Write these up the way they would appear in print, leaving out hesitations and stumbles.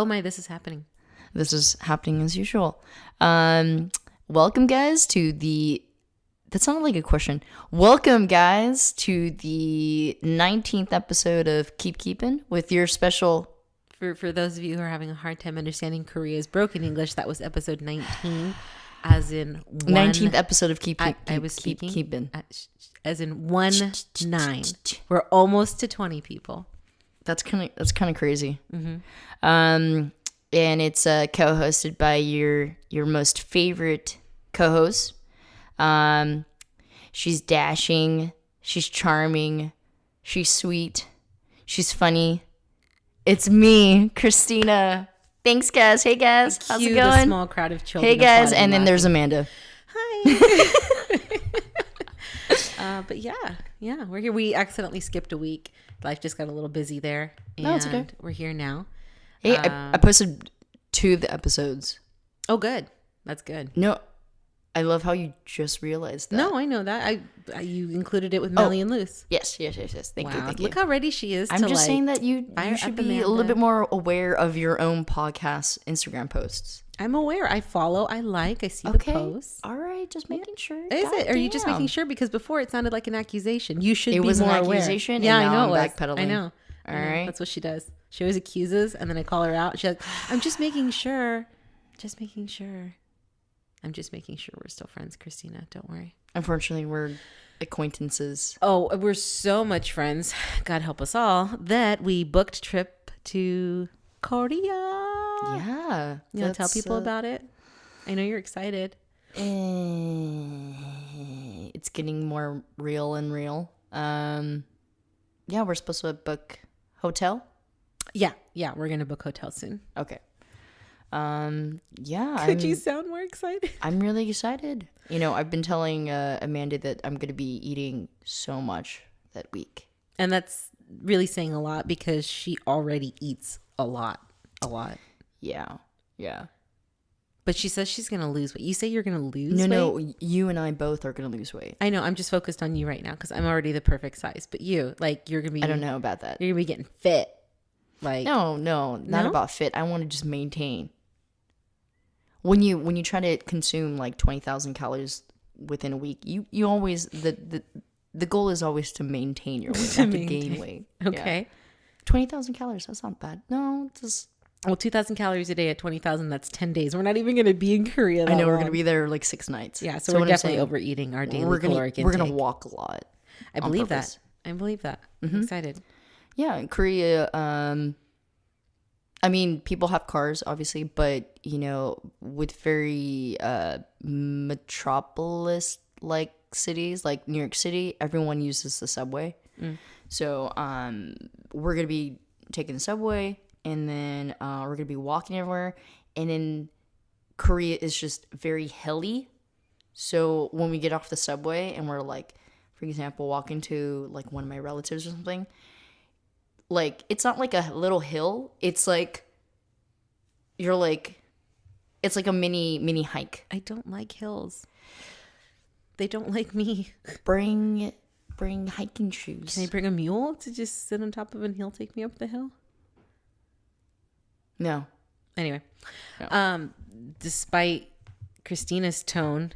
Oh my, this is happening. This is happening as usual. Welcome, guys, to the... That sounded like a question. Welcome, guys, to the 19th episode of Keep Keepin with your special... For those of you who are having a hard time understanding Korea's broken English, that was episode 19, as in 19th episode of Keep Keepin. As in 1-9. We're almost to 20 people. That's kind of crazy. Mm-hmm. And it's co-hosted by your most favorite co-host. She's dashing. She's charming. She's sweet. She's funny. It's me, Christina. Thanks, guys. Hey, guys. How's it going? The small crowd of children. Hey, guys. And then there's Amanda. Hi. But yeah, we're here. We accidentally skipped a week. Life just got a little busy there. And no, it's okay. We're here now. Hey, I posted 2 of the episodes. Oh, good. That's good. No, I love how you just realized that. No, I know that. You included it with Melly and Loose. Yes. Thank you. Look how ready she is. I'm just saying that you should be a little bit more aware of your own podcast Instagram posts. I'm aware. I follow. I like. I see the posts. All right, just making sure. Is it? Are you just making sure? Because before it sounded like an accusation. You should be more aware. It was an accusation. Yeah, and I know. I'm backpedaling. I know. All right. That's what she does. She always accuses, and then I call her out. She's like, "I'm just making sure. Just making sure. I'm just making sure we're still friends, Christina. Don't worry." Unfortunately, we're acquaintances. Oh, we're so much friends. God help us all. That we booked a trip to Korea. Yeah. You want to tell people about it? I know you're excited. It's getting more real and real. Yeah, we're supposed to book hotel. Yeah, we're gonna book hotel soon. Okay. Yeah. Could you sound more excited? I'm really excited. You know, I've been telling Amanda that I'm gonna be eating so much that week, and that's really saying a lot because she already eats a lot. Yeah. But she says she's gonna lose weight. You say you're gonna lose weight? No, you and I both are gonna lose weight. I know. I'm just focused on you right now because I'm already the perfect size. But you're gonna be. I don't know about that. You're gonna be getting fit. Like no, not about fit. I want to just maintain. When you try to consume like 20,000 calories within a week, you always the goal is always to maintain your weight, not to gain weight. Okay. Yeah. 20,000 calories, that's not bad. No, just... Well, 2,000 calories a day at 20,000, that's 10 days. We're not even going to be in Korea I know, we're going to be there like 6 nights. Yeah, so we're definitely overeating our daily caloric intake. We're going to walk a lot. I believe that. Mm-hmm. I'm excited. Yeah, in Korea, I mean, people have cars, obviously, but, you know, with very metropolis-like cities, like New York City, everyone uses the subway. So we're going to be taking the subway, and then we're going to be walking everywhere. And then Korea is just very hilly. So when we get off the subway and we're like, for example, walking to like one of my relatives or something, like it's not like a little hill. It's like it's like a mini hike. I don't like hills. They don't like me. Bring hiking shoes. Can I bring a mule to just sit on top of and he'll take me up the hill? No. Anyway, despite Christina's tone,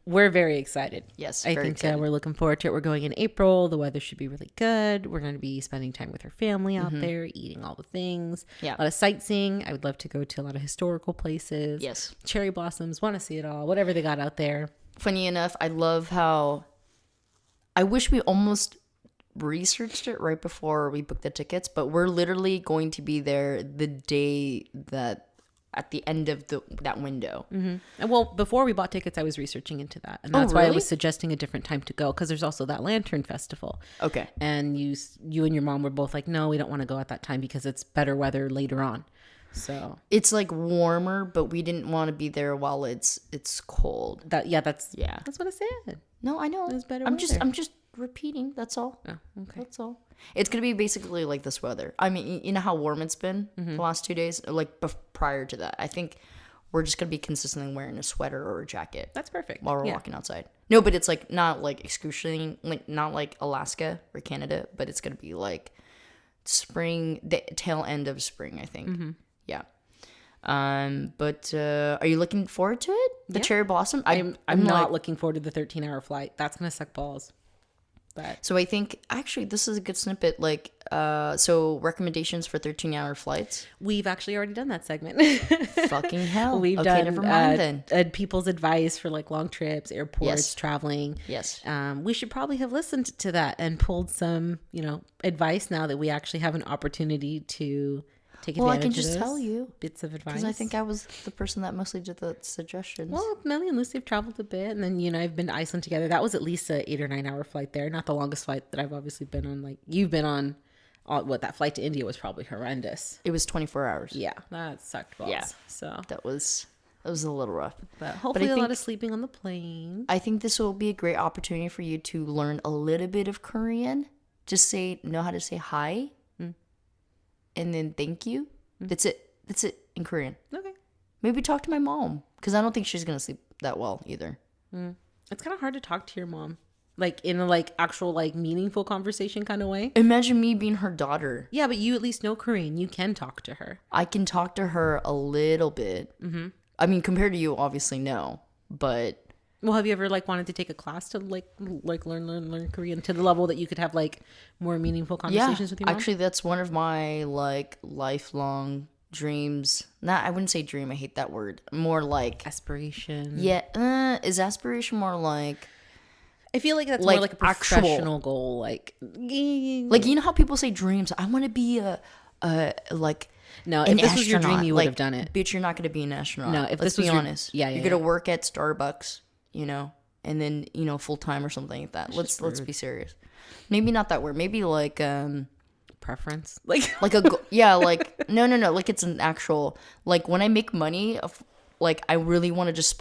we're very excited. Yes, I think we're looking forward to it. We're going in April. The weather should be really good. We're going to be spending time with her family out there, eating all the things. Yeah. A lot of sightseeing. I would love to go to a lot of historical places. Yes. Cherry blossoms. Want to see it all. Whatever they got out there. Funny enough, I love how... I wish we almost researched it right before we booked the tickets, but we're literally going to be there the day that at the end of that window. Mm-hmm. Well, before we bought tickets, I was researching into that, and that's why I was suggesting a different time to go because there's also that lantern festival. Okay. And you and your mom were both like, no, we don't want to go at that time because it's better weather later on. So it's like warmer, but we didn't want to be there while it's cold. That's what I said. No, I know. It's better. I'm just repeating. That's all. Oh, okay. That's all. It's gonna be basically like this weather. I mean, you know how warm it's been the last 2 days. Like prior to that, I think we're just gonna be consistently wearing a sweater or a jacket. That's perfect. While we're walking outside. No, but it's like not like excruciating, like not like Alaska or Canada, but it's gonna be like spring, the tail end of spring. I think. Yeah. But are you looking forward to it? The cherry blossom? I'm not looking forward to the 13-hour flight. That's gonna suck balls. But so I think actually this is a good snippet. Like, so recommendations for 13-hour flights. We've actually already done that segment. Fucking hell. We've done never mind then. People's advice for like long trips, airports, traveling. Yes. We should probably have listened to that and pulled some, advice now that we actually have an opportunity to take advantage of. Well, I can just tell you bits of advice. Because I think I was the person that mostly did the suggestions. Well, Melly and Lucy have traveled a bit, and then I've been to Iceland together. That was at least a 8 or 9 hour flight there. Not the longest flight that I've obviously been on. Like you've been on. That flight to India was probably horrendous. It was 24 hours. Yeah, that sucked balls. Yeah, so that was a little rough. But hopefully a lot of sleeping on the plane. I think this will be a great opportunity for you to learn a little bit of Korean. Just know how to say hi, and then thank you. That's it in Korean. Okay. Maybe talk to my mom because I don't think she's gonna sleep that well either. It's kind of hard to talk to your mom, like in a actual meaningful conversation kind of way. Imagine me being her daughter. Yeah, but you at least know Korean. You can talk to her. I can talk to her a little bit. Mm-hmm. I mean, compared to you, obviously no, but. Well, have you ever wanted to take a class to learn Korean to the level that you could have more meaningful conversations with your mom? Actually, that's one of my lifelong dreams. I wouldn't say dream. I hate that word. More like aspiration. Yeah, is aspiration more like? I feel like that's more like a professional goal. Like you know how people say dreams. I want to be no. If this was your dream, you would have done it. Bitch, you're not going to be an astronaut. No, if let's this be was honest. You're going to work at Starbucks. And then full time or something like that. Let's be serious. Maybe not that word. Maybe preference, no, like it's an actual when I make money, I really want to just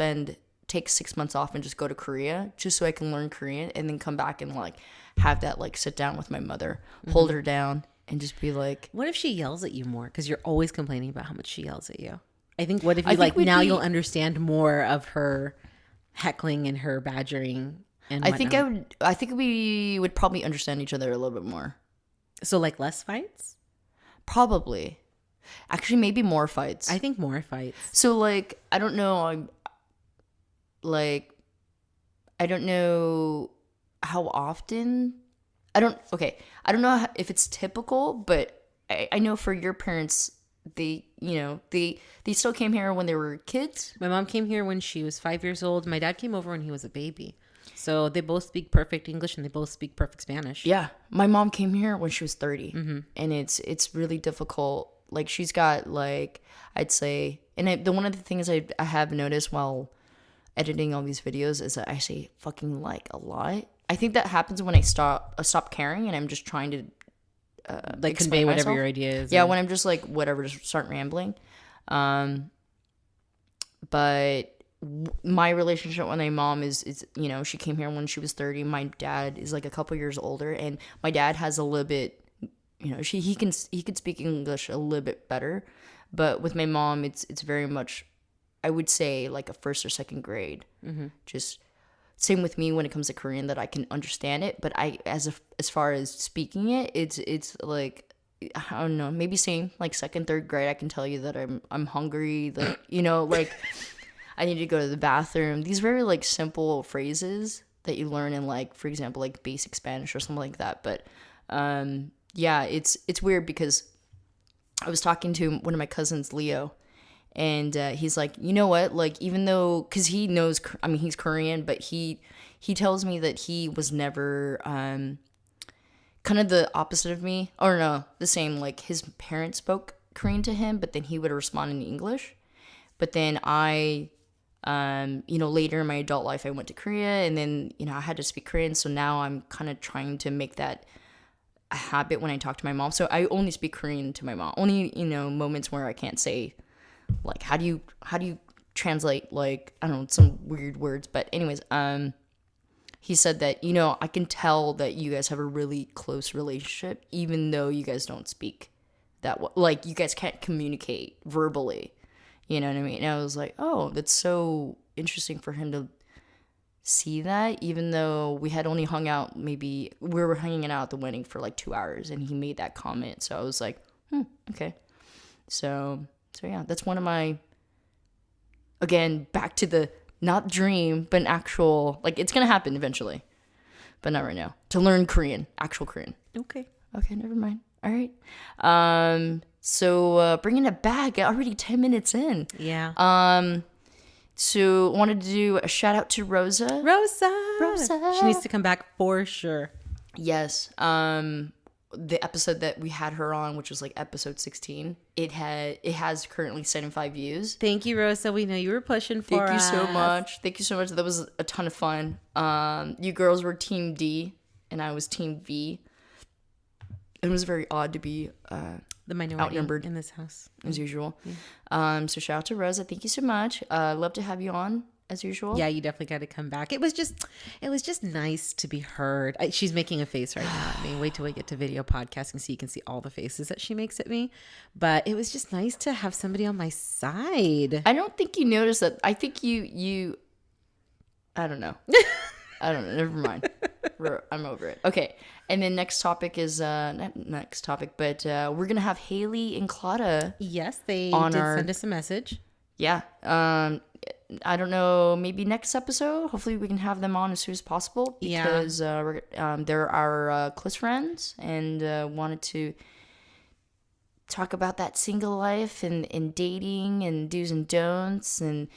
take 6 months off and just go to Korea just so I can learn Korean and then come back and have that sit down with my mother, hold her down, and just be like, what if she yells at you more because you're always complaining about how much she yells at you? I think what if you you'll understand more of her heckling and her badgering and whatnot. I think we would probably understand each other a little bit more. So less fights? Probably. Actually, maybe more fights. I think more fights. So I don't know. I don't know how often. I don't know if it's typical, but I know for your parents, they still came here when they were kids. My mom came here when she was 5 years old. My dad came over when he was a baby. So they both speak perfect English and they both speak perfect Spanish. Yeah. My mom came here when she was 30. Mm-hmm. And it's really difficult. She's got I'd say, and one of the things I have noticed while editing all these videos is that I say fucking a lot. I think that happens when I stop caring and I'm just trying to convey whatever your idea is. Yeah, when I'm just whatever, just start rambling. But my relationship with my mom is she came here when she was 30. My dad is a couple years older, and my dad has a little bit, he can speak English a little bit better, but with my mom, it's very much, I would say a first or second grade. Mm-hmm. Just same with me when it comes to Korean, that I can understand it, but as far as speaking it, it's I don't know, maybe same second, third grade. I can tell you that I'm hungry, I need to go to the bathroom. These very simple phrases that you learn in for example basic Spanish or something like that. But it's weird because I was talking to one of my cousins, Leo, and he's like, you know what, even though, because he knows, I mean, he's Korean, but he tells me that he was never kind of the opposite of me, or no, the same, his parents spoke Korean to him, but then he would respond in English. But then I later in my adult life, I went to Korea, and then, I had to speak Korean. So now I'm kind of trying to make that a habit when I talk to my mom. So I only speak Korean to my mom. Only, moments where I can't say, how do you translate, I don't know, some weird words. But anyways, he said that, I can tell that you guys have a really close relationship, even though you guys don't speak that way. You guys can't communicate verbally. You know what I mean? And I was like, oh, that's so interesting for him to see that, even though we had only hung out, maybe we were hanging out at the wedding for 2 hours, and he made that comment. So I was like, okay. So yeah, that's one of my, again, back to the not dream, but an actual, like, it's going to happen eventually, but not right now. To learn Korean, actual Korean. Okay, never mind. All right. So bringing it back, already 10 minutes in. Yeah. So wanted to do a shout out to Rosa. Rosa. She needs to come back for sure. Yes. The episode that we had her on, which was like episode 16, it has currently 75 views. Thank you, Rosa. We know you were pushing for us. Thank you so much. That was a ton of fun. You girls were team D and I was team V. It was very odd to be the minority outnumbered in this house as usual. Yeah. So shout out to Rosa. Thank you so much. Love to have you on as usual. Yeah, you definitely got to come back. It was just nice to be heard. She's making a face right now at me. Wait till we get to video podcasting so you can see all the faces that she makes at me. But it was just nice to have somebody on my side. I don't think you noticed that. I think you I don't know. Never mind. I'm over it. Okay. And then next topic is not next topic, but we're gonna have Haley and Claudia. Yes, they did send us a message. Yeah. I don't know. Maybe next episode. Hopefully, we can have them on as soon as possible because they're our close friends and wanted to talk about that single life and dating and do's and don'ts and.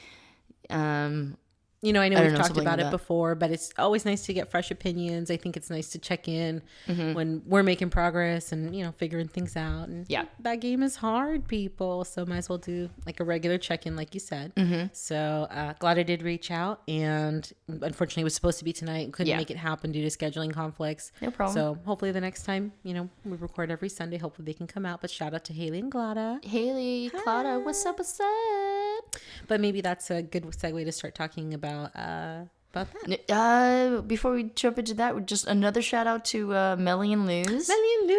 I know we've talked about it before, but it's always nice to get fresh opinions. I think it's nice to check in when we're making progress and, figuring things out. And that game is hard, people. So might as well do like a regular check-in, like you said. So glad I did reach out. And unfortunately, it was supposed to be tonight. Couldn't make it happen due to scheduling conflicts. No problem. So hopefully the next time, we record every Sunday. Hopefully they can come out. But shout out to Haley and Glada. Haley, Claudia, what's up? But maybe that's a good segue to start talking about that. Before we jump into that, just another shout out to Melly and Luz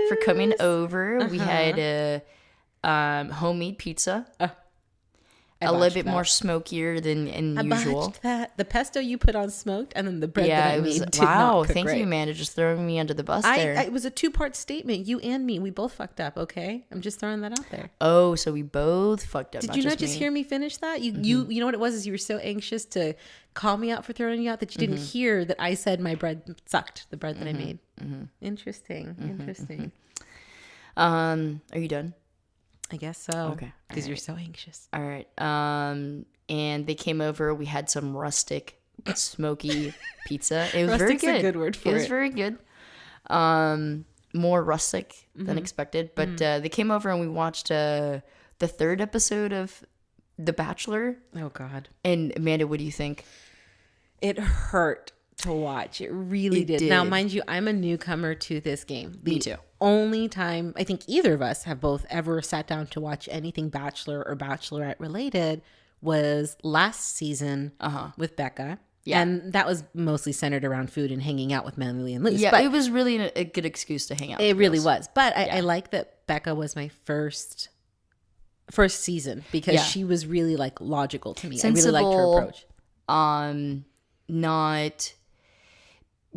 for coming over. We had homemade pizza. A little bit more smokier than usual. That. The pesto you put on smoked, and then the bread that I made did not cook thank you, Amanda, just throwing me under the bus there. It was a 2-part statement. You and me, we both fucked up. Okay, I'm just throwing that out there. Oh, so we both fucked up. Did you not just hear me finish that? You know what it was? Is you were so anxious to call me out for throwing you out that you didn't hear that I said my bread sucked. The bread that I made. Interesting. Are you done? I guess so. Okay. Because you're so anxious. All right. And they came over. We had some rustic, smoky pizza. It was very good. Rustic's a good word for it. It was very good. More rustic than expected. But they came over and we watched the 3rd episode of The Bachelor. Oh, God. And Amanda, what do you think? It hurt to watch. It really did. Now, mind you, I'm a newcomer to this game. Me too. Only time I think either of us have both ever sat down to watch anything Bachelor or Bachelorette related was last season with Becca. Yeah. And that was mostly centered around food and hanging out with Melly and Luz. Yeah, but it was really a good excuse to hang out. It really was. But I like that Becca was my first season because she was really like logical to me. Sensible, I really liked her approach.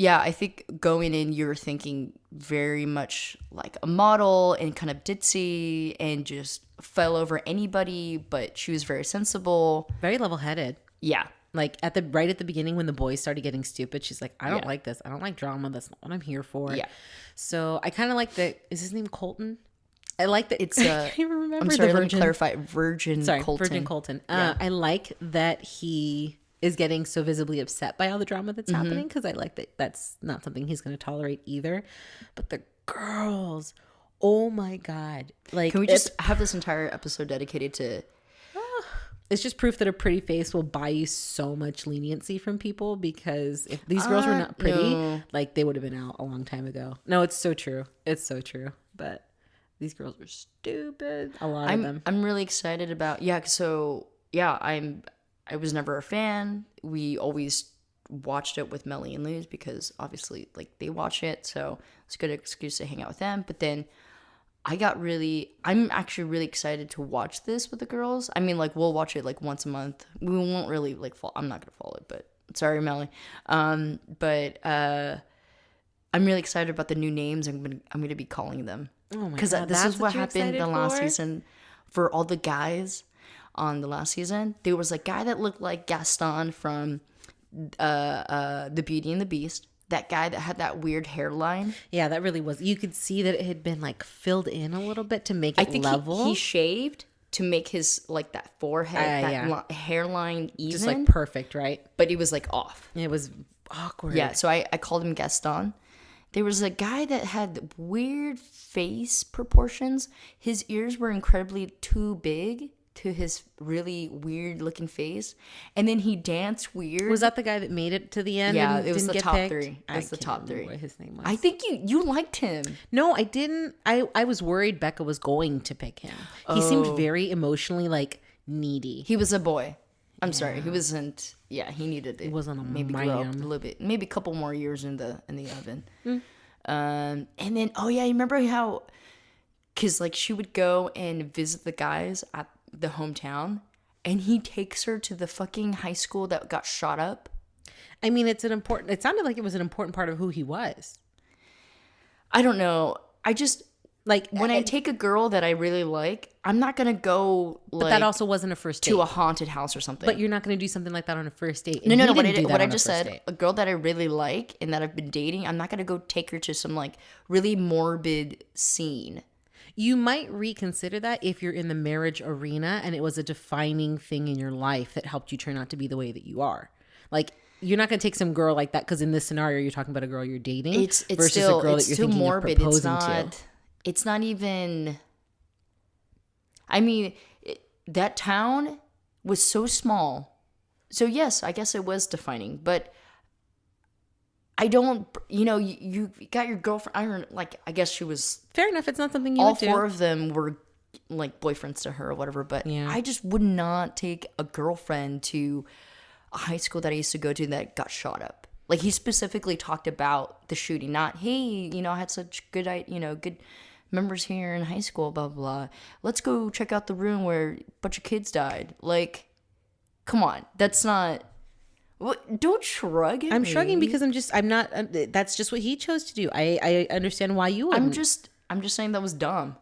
I think going in, you're thinking very much like a model and kind of ditzy and just fell over anybody, but she was very sensible. Very level-headed. Yeah. Like right at the beginning when the boys started getting stupid, she's like, I don't like this. I don't like drama. That's not what I'm here for. Yeah. So I kind of like that. Is his name Colton? I like that. It's I can't even remember. I'm sorry, let me clarify. Virgin Colton. I like that he is getting so visibly upset by all the drama that's happening because I like that that's not something he's going to tolerate either. But the girls, oh my God. Like, can we just have this entire episode dedicated to... It's just proof that a pretty face will buy you so much leniency from people because if these girls were not pretty, like they would have been out a long time ago. No, it's so true. It's so true. But these girls were stupid. A lot of them. I'm really excited about... I was never a fan. We always watched it with Melly and Luz because obviously like they watch it. So it's a good excuse to hang out with them. But then I'm actually really excited to watch this with the girls. I mean, like we'll watch it like once a month. We won't really like I'm not going to follow it, but sorry, Melly. But I'm really excited about the new names I'm going to be calling them. Oh my God. Because this is what happened the last season. for all the guys on the last season, there was a guy that looked like Gaston from the Beauty and the Beast. That guy that had that weird hairline. Yeah, that really was. You could see that it had been like filled in a little bit to make it level. He shaved to make his like that forehead, hairline even. Just like perfect, right? But he was like off. It was awkward. Yeah, so I called him Gaston. There was a guy that had weird face proportions. His ears were incredibly too big to his really weird looking face, and then he danced weird. Was that the guy that made it to the end? Yeah, and it was didn't the get top picked? three. It was the top three. What his name was? I think you liked him. No, I didn't. I was worried Becca was going to pick him. He seemed very emotionally like needy. He was a boy. I'm sorry, he wasn't. Yeah, he needed it. He wasn't a maybe man. grow up a little bit, maybe a couple more years in the oven. And then you remember how? Because like she would go and visit the guys at the hometown, and he takes her to the fucking high school that got shot up. I mean, it sounded like it was an important part of who he was. I don't know. I just like when I take a girl that I really like, I'm not gonna go. But that also wasn't a first date. To a haunted house or something. But you're not gonna do something like that on a first date. No. What I just said, a girl that I really like and that I've been dating, I'm not gonna go take her to some like really morbid scene. You might reconsider that if you're in the marriage arena and it was a defining thing in your life that helped you turn out to be the way that you are. Like, you're not going to take some girl like that because in this scenario, you're talking about a girl you're dating versus a girl that you're thinking morbid. Of proposing to. It's not even... I mean, that town was so small. So, yes, I guess it was defining, but... I don't, you got your girlfriend, I guess she was... Fair enough, it's not something you would do. All four of them were, like, boyfriends to her or whatever, but I just would not take a girlfriend to a high school that I used to go to that got shot up. Like, he specifically talked about the shooting, not, hey, I had such good, good members here in high school, blah, blah, blah. Let's go check out the room where a bunch of kids died. Like, come on, that's not... What? Don't shrug at I'm me. shrugging because I'm not, that's just what he chose to do. I understand why you wouldn't. I'm just saying that was dumb.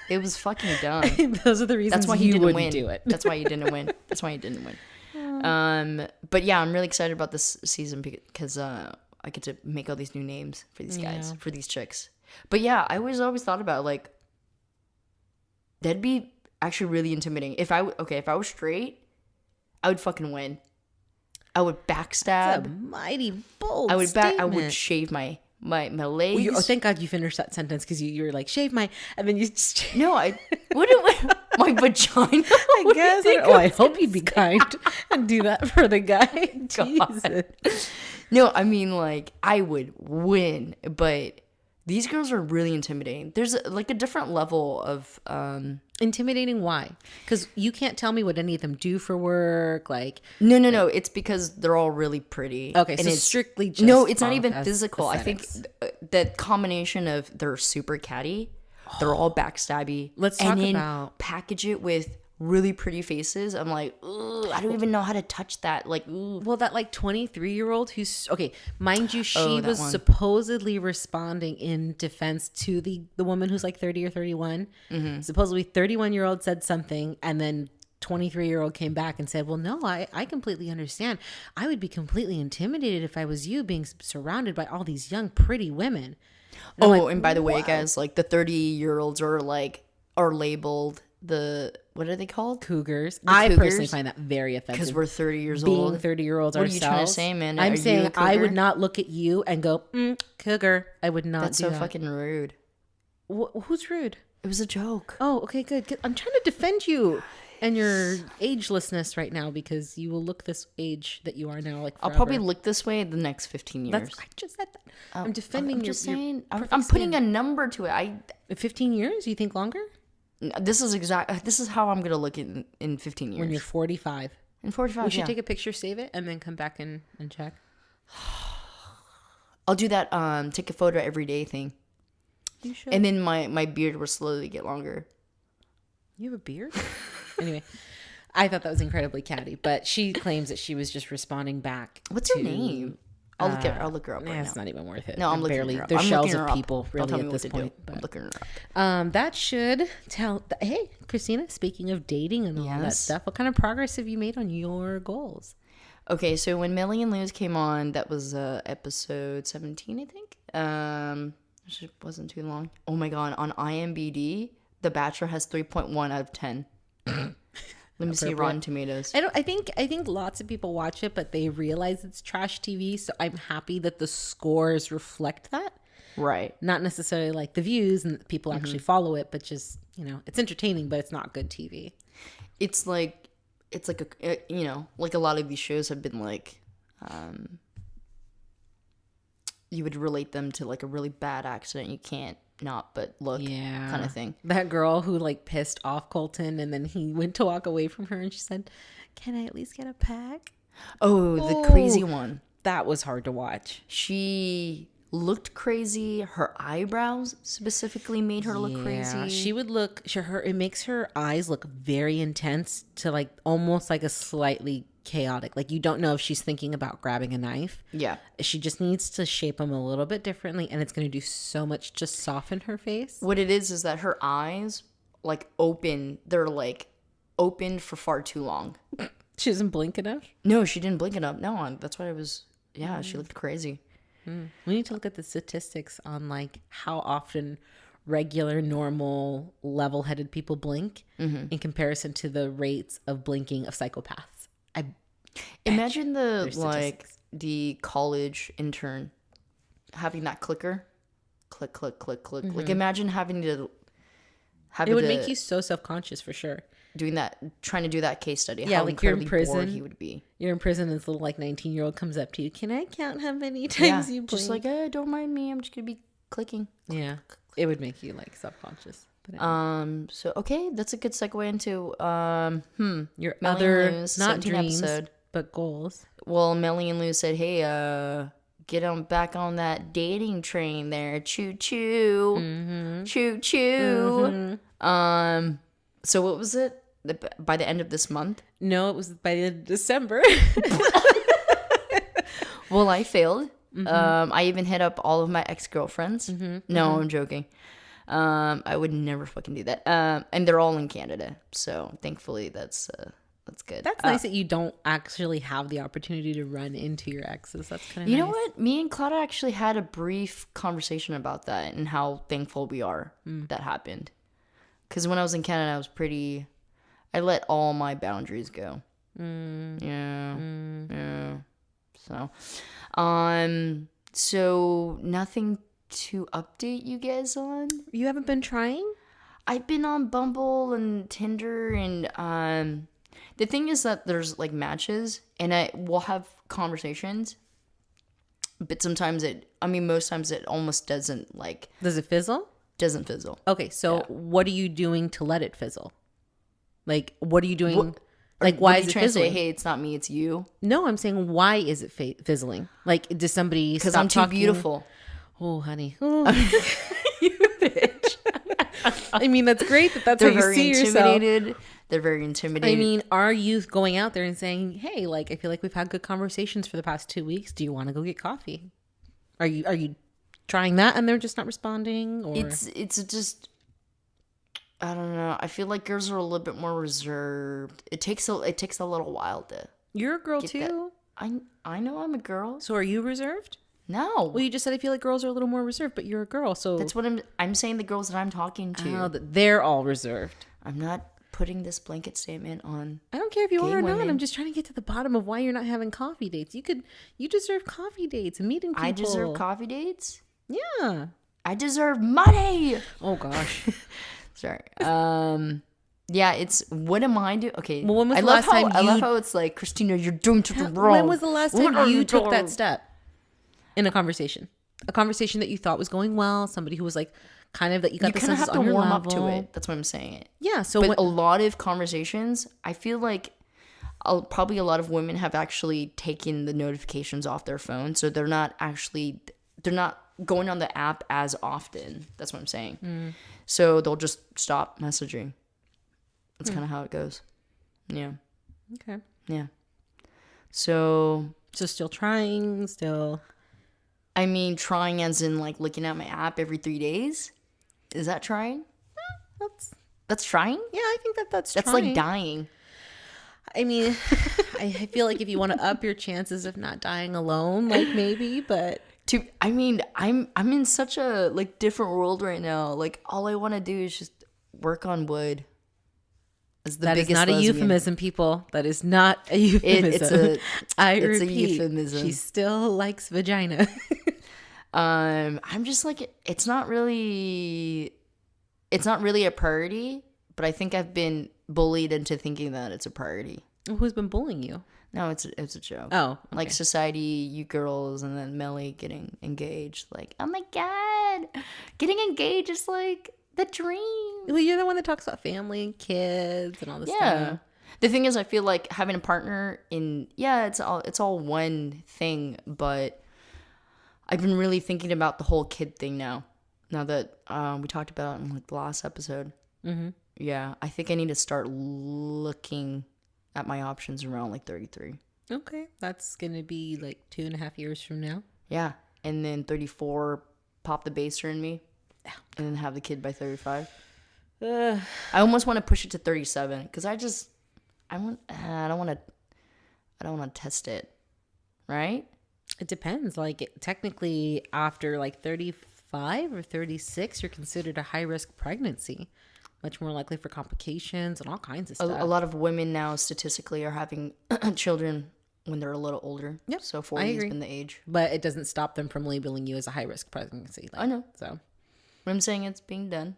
It was fucking dumb. Those are the reasons that's why you didn't win. Do it. That's why you didn't win. That's why you didn't win. But yeah, I'm really excited about this season because I get to make all these new names for these guys, for these chicks. But yeah, I always thought about like, that'd be actually really intimidating. If I was straight, I would fucking win. I would backstab. That's a mighty bold statement. I would shave my legs. Well, thank God you finished that sentence because you were like, shave my, and then you just... No, I wouldn't. My vagina. I guess. I hope you'd be kind and do that for the guy. Jesus. No, I mean, like, I would win, but these girls are really intimidating. There's like a different level of... Intimidating? Why? Because you can't tell me what any of them do for work. Like no. It's because they're all really pretty. Okay, and so it's strictly just no. It's not even physical. Aesthetics. I think that combination of they're super catty, they're all backstabby. Let's talk about package it with really pretty faces. I'm like, ooh, I don't even know how to touch that. Like, ooh. Well, that like 23-year-old who's okay, mind you, she was supposedly responding in defense to the woman who's like 30 or 31. Mm-hmm. Supposedly 31-year-old said something, and then 23-year-old came back and said, well, no, I completely understand. I would be completely intimidated if I was you, being surrounded by all these young, pretty women. And and by the way, guys, like the 30-year-olds are labeled what are they called? Cougars. I personally find that very offensive. Because we're 30 years old. Being 30-year-olds ourselves. What are you trying to say, man? I'm saying I would not look at you and go, cougar. I would not That's do so that. fucking rude. Who's rude? It was a joke. Oh, okay, good. I'm trying to defend you and your agelessness right now because you will look this age that you are now. Like forever. I'll probably look this way the next 15 years. I just said that. I'm defending I'm just your saying. I'm putting a number to it. 15 years? You think longer? This is how I'm gonna look in 15 years. When you're 45. In 45, we should take a picture, save it, and then come back and check. I'll do that. Take a photo every day thing. You should. And then my beard will slowly get longer. You have a beard? Anyway, I thought that was incredibly catty, but she claims that she was just responding back. What's her name? I'll look her up right now. It's not even worth it. No, I'm looking her up. There's I'm shells looking her of up. people really at this point. I'm looking her up. That should tell. Hey, Christina, speaking of dating and all that stuff, what kind of progress have you made on your goals? Okay, so when Millie and Luz came on, that was episode 17, I think. Which wasn't too long. Oh my god, on IMDb, The Bachelor has 3.1 out of 10. Let me see Rotten Tomatoes. I think lots of people watch it, but they realize it's trash TV. So I'm happy that the scores reflect that. Right. Not necessarily like the views and people actually follow it, but just, it's entertaining, but it's not good TV. It's like like a lot of these shows have been like, you would relate them to like a really bad accident. You can't not but look, kind of thing. That girl who like pissed off Colton and then he went to walk away from her and she said, "Can I at least get a pack?" Oh, the crazy one. That was hard to watch. She looked crazy. Her eyebrows specifically made her look crazy. She would look, it makes her eyes look very intense to like almost like a slightly chaotic. Like you don't know if she's thinking about grabbing a knife. Yeah. She just needs to shape them a little bit differently and it's going to do so much to soften her face. What it is that her eyes like open. They're like opened for far too long. She doesn't blink enough? No, she didn't blink enough. No, that's why she looked crazy. We need to look at the statistics on like how often regular, normal, level-headed people blink in comparison to the rates of blinking of psychopaths. Imagine the college intern having that clicker, click, click, click, click. Like imagine having to it would make you so self-conscious for sure. Trying to do that case study. Yeah, how like you're in prison. Bored he would be. You're in prison, and this little like 19-year-old comes up to you. Can I count how many times you blink? Just like, don't mind me. I'm just gonna be clicking. Yeah, it would make you like self-conscious. So okay, that's a good segue into your Melanie other Luz, not dreams episode. But goals. Well, Melanie and Luz said, "Hey, get on back on that dating train there. Choo choo, choo choo." So what was it? By the end of this month? No, it was by the end of December. Well, I failed. I even hit up all of my ex-girlfriends. No, I'm joking. I would never fucking do that. And they're all in Canada, so thankfully that's good. That's nice that you don't actually have the opportunity to run into your exes. That's kind of You know what? Me and Clara actually had a brief conversation about that and how thankful we are that happened. Because when I was in Canada, I let all my boundaries go. Yeah. So nothing to update you guys on. You haven't been trying? I've been on Bumble and Tinder, and the thing is that there's like matches, and we'll have conversations, but most times it almost doesn't like. Does it fizzle? Doesn't fizzle. Okay, so what are you doing to let it fizzle? Like, what are you doing? Why is it fizzling? Say, hey, it's not me, it's you. No, I'm saying, why is it fizzling? Like, does somebody? Because I'm too beautiful. Oh, honey. Ooh. You bitch. I mean, that's great that's how you see yourself. They're very intimidated. I mean, are you going out there and saying, hey, like, I feel like we've had good conversations for the past 2 weeks. Do you want to go get coffee? Are you trying that and they're just not responding? Or it's just, I don't know. I feel like girls are a little bit more reserved. It takes a little while to. You're a girl too. I know I'm a girl. So are you reserved? No. Well, you just said I feel like girls are a little more reserved, but you're a girl, so that's what I'm saying. The girls that I'm talking to, they're all reserved. I'm not putting this blanket statement on. I don't care if you are or not. I'm just trying to get to the bottom of why you're not having coffee dates. You deserve coffee dates and meeting people. I deserve coffee dates? Yeah. I deserve money. Oh gosh. Sorry. Yeah, it's what am I doing? Okay. Well, when was the last time I love how it's like, Christina, you're doing something wrong. When was the last time you took that step in a conversation? A conversation that you thought was going well, somebody who was like kind of that you got the senses on your level. You kind of have to warm up to it. That's what I'm saying. Yeah. So a lot of conversations, I feel like probably a lot of women have actually taken the notifications off their phone, so they're not going on the app as often. That's what I'm saying. So they'll just stop messaging. That's kind of how it goes. Yeah. Okay. Yeah. So So still trying, still. I mean, trying as in like looking at my app every 3 days. Is that trying? That's trying? Yeah, I think that's trying. That's like dying. I mean, I feel like if you want to up your chances of not dying alone, like maybe, but I mean, I'm in such a like different world right now. Like all I want to do is just work on wood. That is not a euphemism, people. That is not a euphemism. I repeat, a euphemism. She still likes vagina. I'm just like, it's not really a priority, but I think I've been bullied into thinking that it's a priority. Who's been bullying you? No, it's a joke. Oh, okay. Like society, you girls, and then Melly getting engaged. Like, oh my God, getting engaged is like the dream. Well, you're the one that talks about family and kids and all this stuff. The thing is, I feel like having a partner it's all one thing, but I've been really thinking about the whole kid thing now. Now that we talked about it in like the last episode. Mm-hmm. Yeah, I think I need to start looking at my options around like 33. Okay, that's gonna be like 2.5 years from now. Yeah, and then 34, pop the baser in me, and then have the kid by 35. I almost want to push it to 37 because I don't want to test it, right? It depends. Like technically, after like 35 or 36, you're considered a high risk pregnancy. Much more likely for complications and all kinds of stuff. A lot of women now statistically are having children when they're a little older. Yep, so 40 has been the age. But it doesn't stop them from labeling you as a high risk pregnancy. I know. So, but I'm saying it's being done.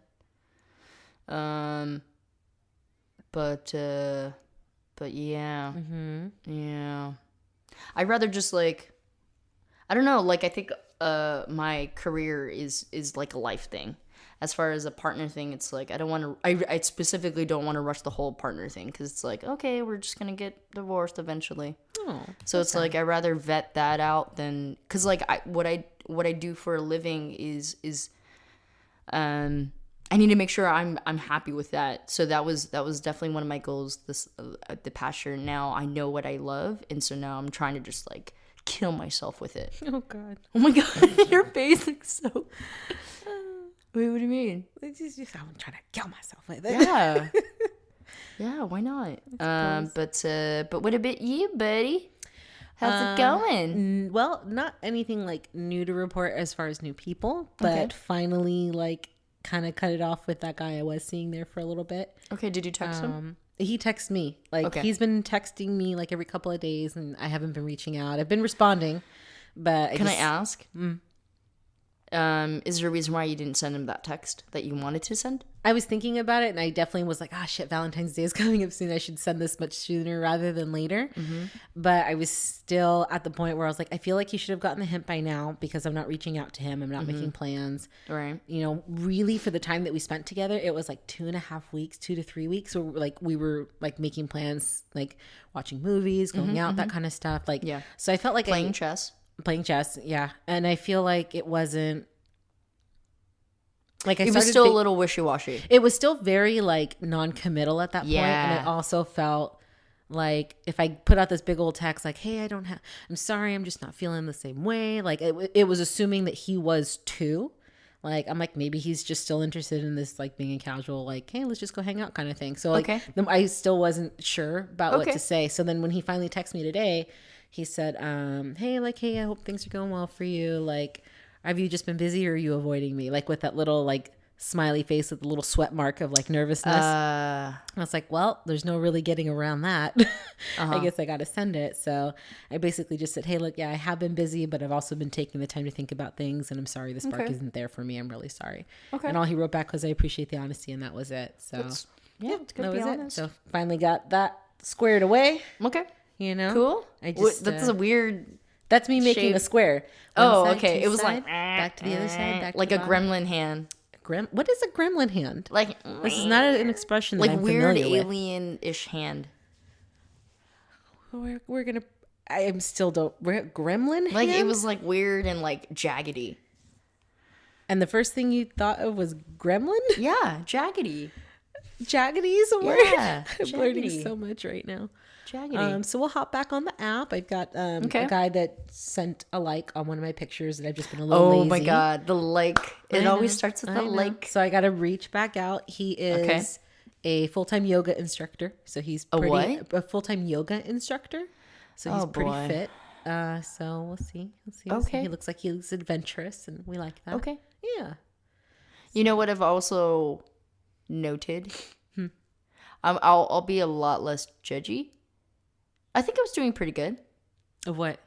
But yeah, yeah. I'd rather just like, I don't know. Like I think my career is like a life thing. As far as a partner thing, it's like I specifically don't want to rush the whole partner thing because it's like, okay, we're just gonna get divorced eventually. Oh, so it's like I'd rather vet that out than because like what I do for a living is I need to make sure I'm happy with that. So that was definitely one of my goals the past year. Now I know what I love, and so now I'm trying to just like kill myself with it. Oh God! Oh my God! Your face looks so. Wait, what do you mean? It's just I'm trying to kill myself with it. Yeah. Yeah, why not? But what about you, buddy? How's it going? Well, not anything like new to report as far as new people, but finally like kind of cut it off with that guy I was seeing there for a little bit. Okay, did you text him? He texts me. Like he's been texting me like every couple of days and I haven't been reaching out. I've been responding, but Can I ask? Is there a reason why you didn't send him that text that you wanted to send? I was thinking about it and I definitely was like, shit, Valentine's Day is coming up soon. I should send this much sooner rather than later. Mm-hmm. But I was still at the point where I was like, I feel like he should have gotten the hint by now because I'm not reaching out to him. I'm not making plans. Right. You know, really for the time that we spent together, it was like 2.5 weeks, 2 to 3 weeks. So we were like making plans, like watching movies, going out, that kind of stuff. Like, yeah. So I felt like playing chess. Yeah. And I feel like it wasn't like it was still a little wishy-washy. It was still very like non-committal at that point. And I also felt like if I put out this big old text like, hey, I'm sorry, I'm just not feeling the same way. Like it was assuming that he was too. Like, I'm like, maybe he's just still interested in this, like being a casual, like, hey, let's just go hang out kind of thing. So like, I still wasn't sure about what to say. So then when he finally texted me today, he said, hey, I hope things are going well for you. Like, have you just been busy or are you avoiding me? Like with that little like smiley face with a little sweat mark of like nervousness. I was like, well, there's no really getting around that. I guess I got to send it. So I basically just said, hey, look, I have been busy, but I've also been taking the time to think about things. And I'm sorry the spark isn't there for me. I'm really sorry. Okay. And all he wrote back was, I appreciate the honesty. And that was it. So it's good to be honest. So finally got that squared away. Okay. You know? Cool. That's a weird... That's me making a square. Okay. It was like back to the other side, back like to a gremlin hand. What is a gremlin hand? Like this is not an expression that like I'm weird alien-ish hand. We're gonna. I am still don't. We're gremlin. Like hand? it was like weird and like jaggedy. And the first thing you thought of was gremlin? Yeah, jaggedy. Jaggedy is a word. Yeah, I'm learning so much right now. Jaggedy. So we'll hop back on the app. I've got a guy that sent a like on one of my pictures, and I've just been a little lazy. Oh my God, the like. It always starts with the like. So I got to reach back out. He is a full-time yoga instructor. So he's a full-time yoga instructor. So he's pretty fit. So we'll see. Okay. He looks like he's adventurous, and we like that. Okay. Yeah. You know what I've also noted? I'll be a lot less judgy. I think I was doing pretty good. Of what?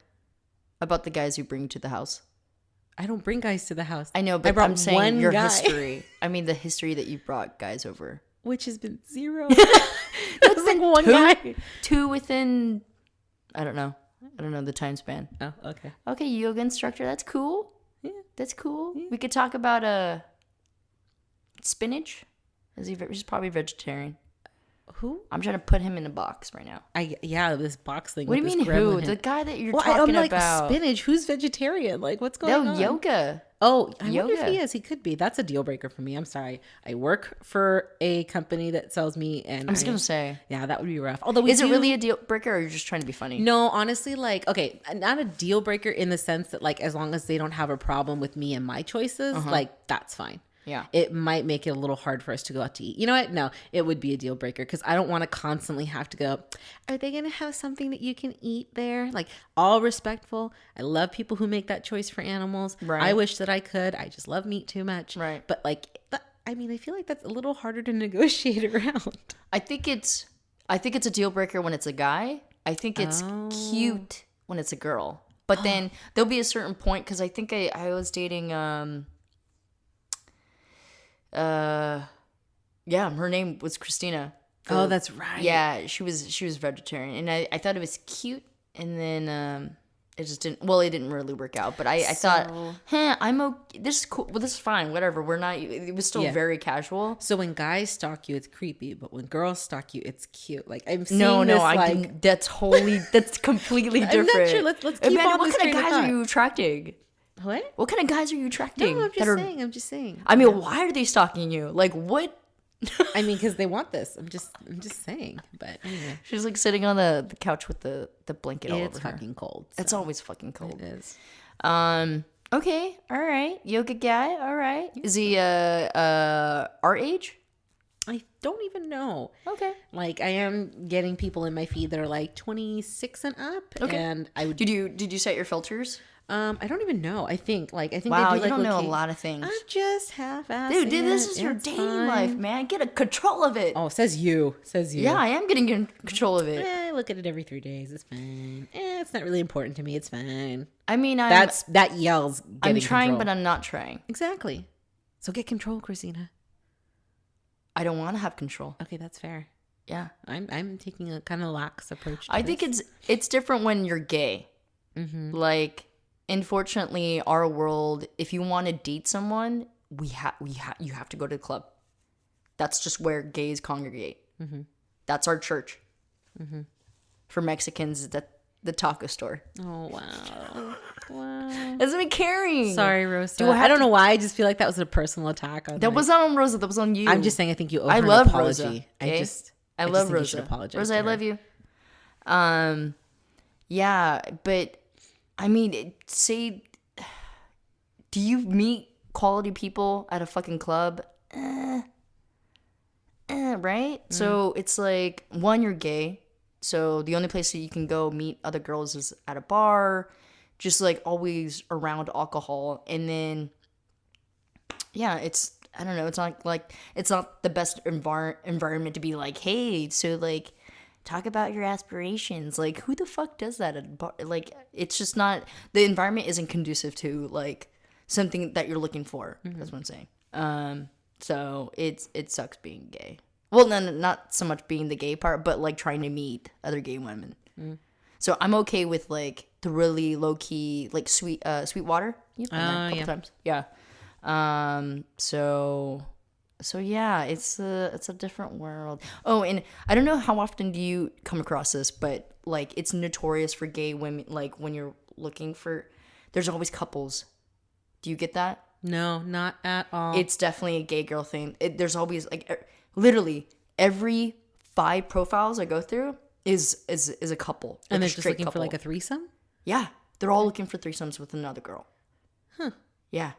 About the guys you bring to the house. I don't bring guys to the house. I know, but I'm saying your history. I mean, the history that you brought guys over. Which has been 0. That's like one guy. 2 within, I don't know the time span. Oh, okay. Okay, yoga instructor. That's cool. Yeah. That's cool. Yeah. We could talk about spinach. He's probably vegetarian. Who? I'm trying to put him in a box right now. This box thing. What do you mean who? The guy that you're talking about. Spinach. Who's vegetarian? Like, what's going on? No, yoga. Oh, I wonder if he is. He could be. That's a deal breaker for me. I'm sorry. I work for a company that sells meat, and I was gonna say, yeah, that would be rough. Although, is it really a deal breaker, or are you just trying to be funny? No, honestly, like, okay, not a deal breaker in the sense that, like, as long as they don't have a problem with me and my choices, like, that's fine. Yeah. It might make it a little hard for us to go out to eat. You know what? No, it would be a deal breaker because I don't want to constantly have to go, are they going to have something that you can eat there? Like, all respectful. I love people who make that choice for animals. Right. I wish that I could. I just love meat too much. Right. But, like, I feel like that's a little harder to negotiate around. I think it's a deal breaker when it's a guy. I think it's cute when it's a girl. But then there'll be a certain point because I think I was dating her name was Christina. Oh, that's right. Yeah, she was vegetarian, and I thought it was cute, and then it just didn't. Well, it didn't really work out. But I thought, I'm okay. This is cool. Well, this is fine. Whatever. We're not. It was still very casual. So when guys stalk you, it's creepy, but when girls stalk you, it's cute. Like I'm seeing I think that's completely different. I'm not sure. Let's keep Amanda, on what this kind of train guys thought. are you attracting? What kind of guys are you attracting? No, I'm just saying. I mean, why are they stalking you? Like, what? I mean, because they want this. I'm just saying. But anyway, she's like sitting on the couch with the blanket all over her. It's fucking cold. So. It's always fucking cold. It is. Okay. All right. Yoga guy. All right. Is he our age? I don't even know. Okay. Like, I am getting people in my feed that are like 26 and up. Okay. And I would. Did you set your filters? I don't even know. I think wow, they do, you don't know a lot of things. I'm just half-assing Dude, this is your dating life, man. Get a control of it. Oh, says you. Yeah, I am getting in control of it. I look at it every 3 days. It's fine. It's not really important to me. It's fine. I mean, that yells. I'm trying, control. but I'm not trying. Exactly. So get control, Christina. I don't want to have control. Okay, that's fair. Yeah, I'm taking a kind of lax approach. I think it's different when you're gay. Mm-hmm. Like. Unfortunately, our world, if you want to date someone, you have to go to the club. That's just where gays congregate. Mm-hmm. That's our church. Mm-hmm. For Mexicans, the taco store. Oh, wow. Isn't it caring? Sorry, Rosa. I don't know why. I just feel like that was a personal attack. That was not on Rosa. That was on you. I'm just saying I think you owe her an apology. Rosa, okay? I love think Rosa. You should apologize Rosa, I love you. Yeah, but... I mean, do you meet quality people at a fucking club? Right? So it's like, one, you're gay. So the only place that you can go meet other girls is at a bar, just like always around alcohol. And then, yeah, I don't know. It's not like, it's not the best environment to be like, hey, so like, talk about your aspirations. Like, who the fuck does that at a bar? Like, it's just not, the environment isn't conducive to like something that you're looking for. Mm-hmm. That's what I'm saying. So it sucks being gay. Well, no, not so much being the gay part, but like trying to meet other gay women. Mm. So I'm okay with like the really low key, like Sweetwater. You've been there a couple times. Yeah. So yeah, it's a different world. Oh, and I don't know how often do you come across this, but like it's notorious for gay women. Like when you're looking for, there's always couples. Do you get that? No, not at all. It's definitely a gay girl thing. There's always like literally every 5 profiles I go through, is a couple. And they're just looking for like a threesome? Yeah. They're all looking for threesomes with another girl. Huh. Yeah.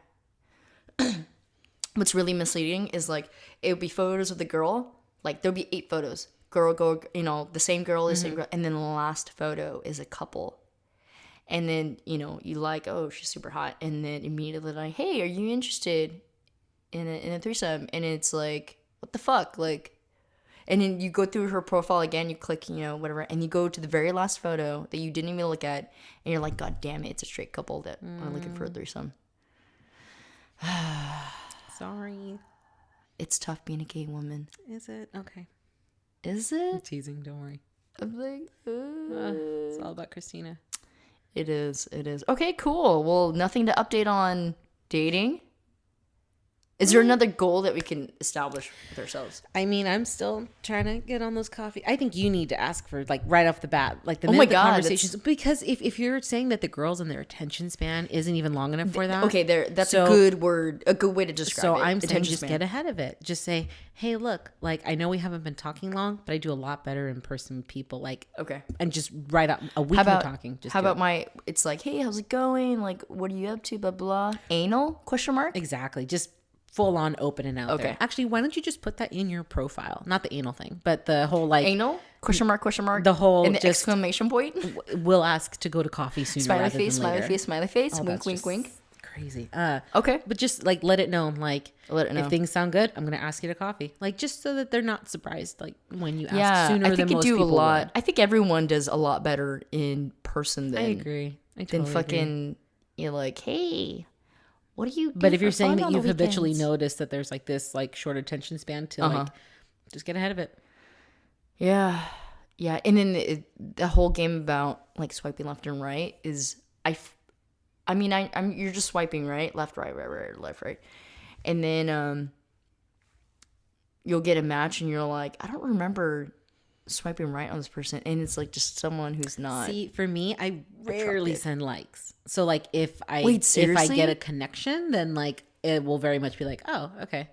What's really misleading is like, it would be photos of the girl. Like there'll be 8 photos. Girl, the same girl, the same girl. And then the last photo is a couple. And then, you like, oh, she's super hot. And then immediately like, hey, are you interested in a threesome? And it's like, what the fuck? Like, and then you go through her profile again, you click, whatever, and you go to the very last photo that you didn't even look at, and you're like, God damn it, it's a straight couple that are looking for a threesome. Sorry. It's tough being a gay woman. Is it? Okay. Is it? I'm teasing, don't worry. I'm like, it's all about Christina. It is. Okay, cool. Well, nothing to update on dating. Is there another goal that we can establish with ourselves? I mean, I'm still trying to get on those coffee. I think you need to ask for like right off the bat, like the minute the conversations. Because if you're saying that the girls and their attention span isn't even long enough for that, okay, that's a good word, a good way to describe it. So I'm saying just get ahead of it. Just say, hey, look, like I know we haven't been talking long, but I do a lot better in person with people. Like, okay, and just write out a week of talking. Just how about it's like, hey, how's it going? Like, what are you up to? Blah blah. Anal ? Exactly. Just full on open and out there. Actually, why don't you just put that in your profile? Not the anal thing, but the whole like anal ? The whole and the exclamation point. We'll ask to go to coffee sooner smiley face, smiley face, oh, wink, wink. Crazy. Okay, but just like let it know. Like if things sound good, I'm gonna ask you to coffee. Like just so that they're not surprised. Like when you ask sooner than most people. Would. I think everyone does a lot better in person than I agree. Than fucking you're like, hey. What do you do? But if you're saying that you've habitually noticed that there's like this like short attention span to like just get ahead of it. Yeah. And then the whole game about like swiping left and right is you're just swiping right, left, right, left, right. And then you'll get a match and you're like, I don't remember swiping right on this person, and it's like just someone who's not. See, for me, I rarely send likes. So like if I get a connection, then like it will very much be like, oh, okay.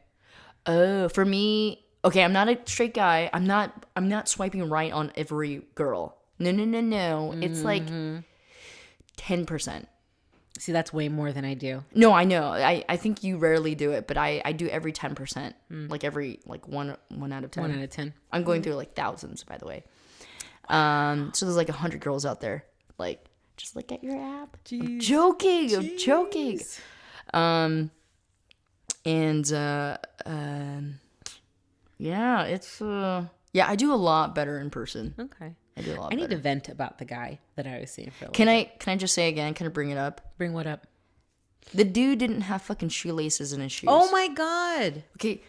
Oh, for me, okay, I'm not a straight guy. I'm not swiping right on every girl. No. Mm-hmm. It's like 10%. See, that's way more than I do. No, I know. I think you rarely do it, but I do every 10%. Like every one out of 10. 1 out of 10. I'm going through like thousands, by the way. So there's like 100 girls out there. Like, just look at your app. Jeez. I'm joking. Yeah, it's I do a lot better in person. Okay. I do a lot I need to vent about the guy that I was seeing for a little bit. Can I just say again? Can I bring it up? Bring what up? The dude didn't have fucking shoelaces in his shoes. Oh my God. Okay.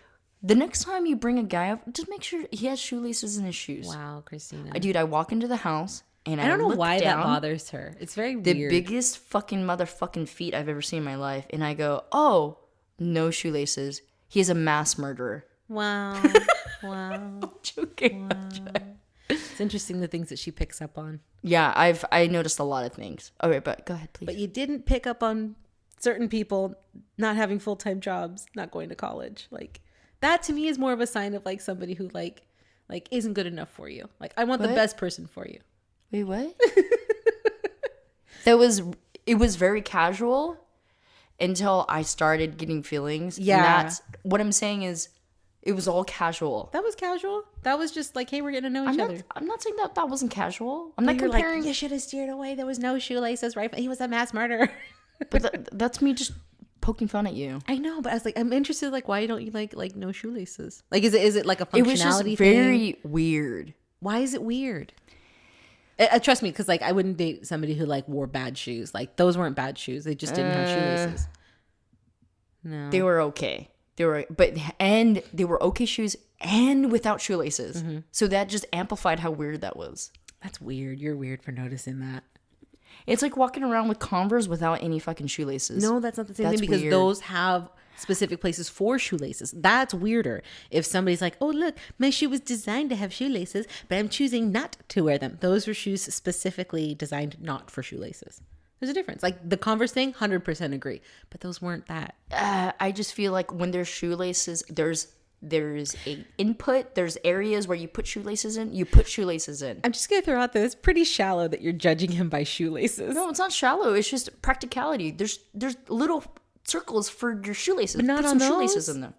The next time you bring a guy up, just make sure he has shoelaces in his shoes. Wow, Christina. I walk into the house and I don't know why that bothers her. It's very weird. The biggest fucking motherfucking feet I've ever seen in my life. And I go, oh, no shoelaces. He is a mass murderer. Wow. I'm joking. Wow. It's interesting the things that she picks up on. Yeah, I noticed a lot of things. Okay, but go ahead, please. But you didn't pick up on certain people not having full-time jobs, not going to college. Like that to me is more of a sign of like somebody who like isn't good enough for you. Like I want the best person for you. Wait, what? It was very casual until I started getting feelings. Yeah. And that's what I'm saying is it was all casual. That was casual. That was just like, hey, we're getting to know each other. I'm not saying that wasn't casual. I'm not comparing. Like, you should have steered away. There was no shoelaces, right? He was a mass murderer. But that's me just poking fun at you. I know, but I was like, I'm interested. Like, why don't you like no shoelaces? Like, is it like a functionality thing? It was just very weird. Why is it weird? Trust me, because like I wouldn't date somebody who like wore bad shoes. Like those weren't bad shoes. They just didn't have shoelaces. No, they were okay. They were okay shoes and without shoelaces. Mm-hmm. So that just amplified how weird that was. That's weird. You're weird for noticing that. It's like walking around with Converse without any fucking shoelaces. No, that's not the same thing because those have specific places for shoelaces. That's weirder. If somebody's like, oh, look, my shoe was designed to have shoelaces, but I'm choosing not to wear them. Those were shoes specifically designed not for shoelaces. There's a difference. Like the Converse thing, 100% agree. But those weren't that. I just feel like when there's shoelaces, there's there's a input. There's areas where you put shoelaces in. You put shoelaces in. I'm just gonna throw out that it's pretty shallow that you're judging him by shoelaces. No, it's not shallow. It's just practicality. There's little circles for your shoelaces. But not put on some those? shoelaces in them.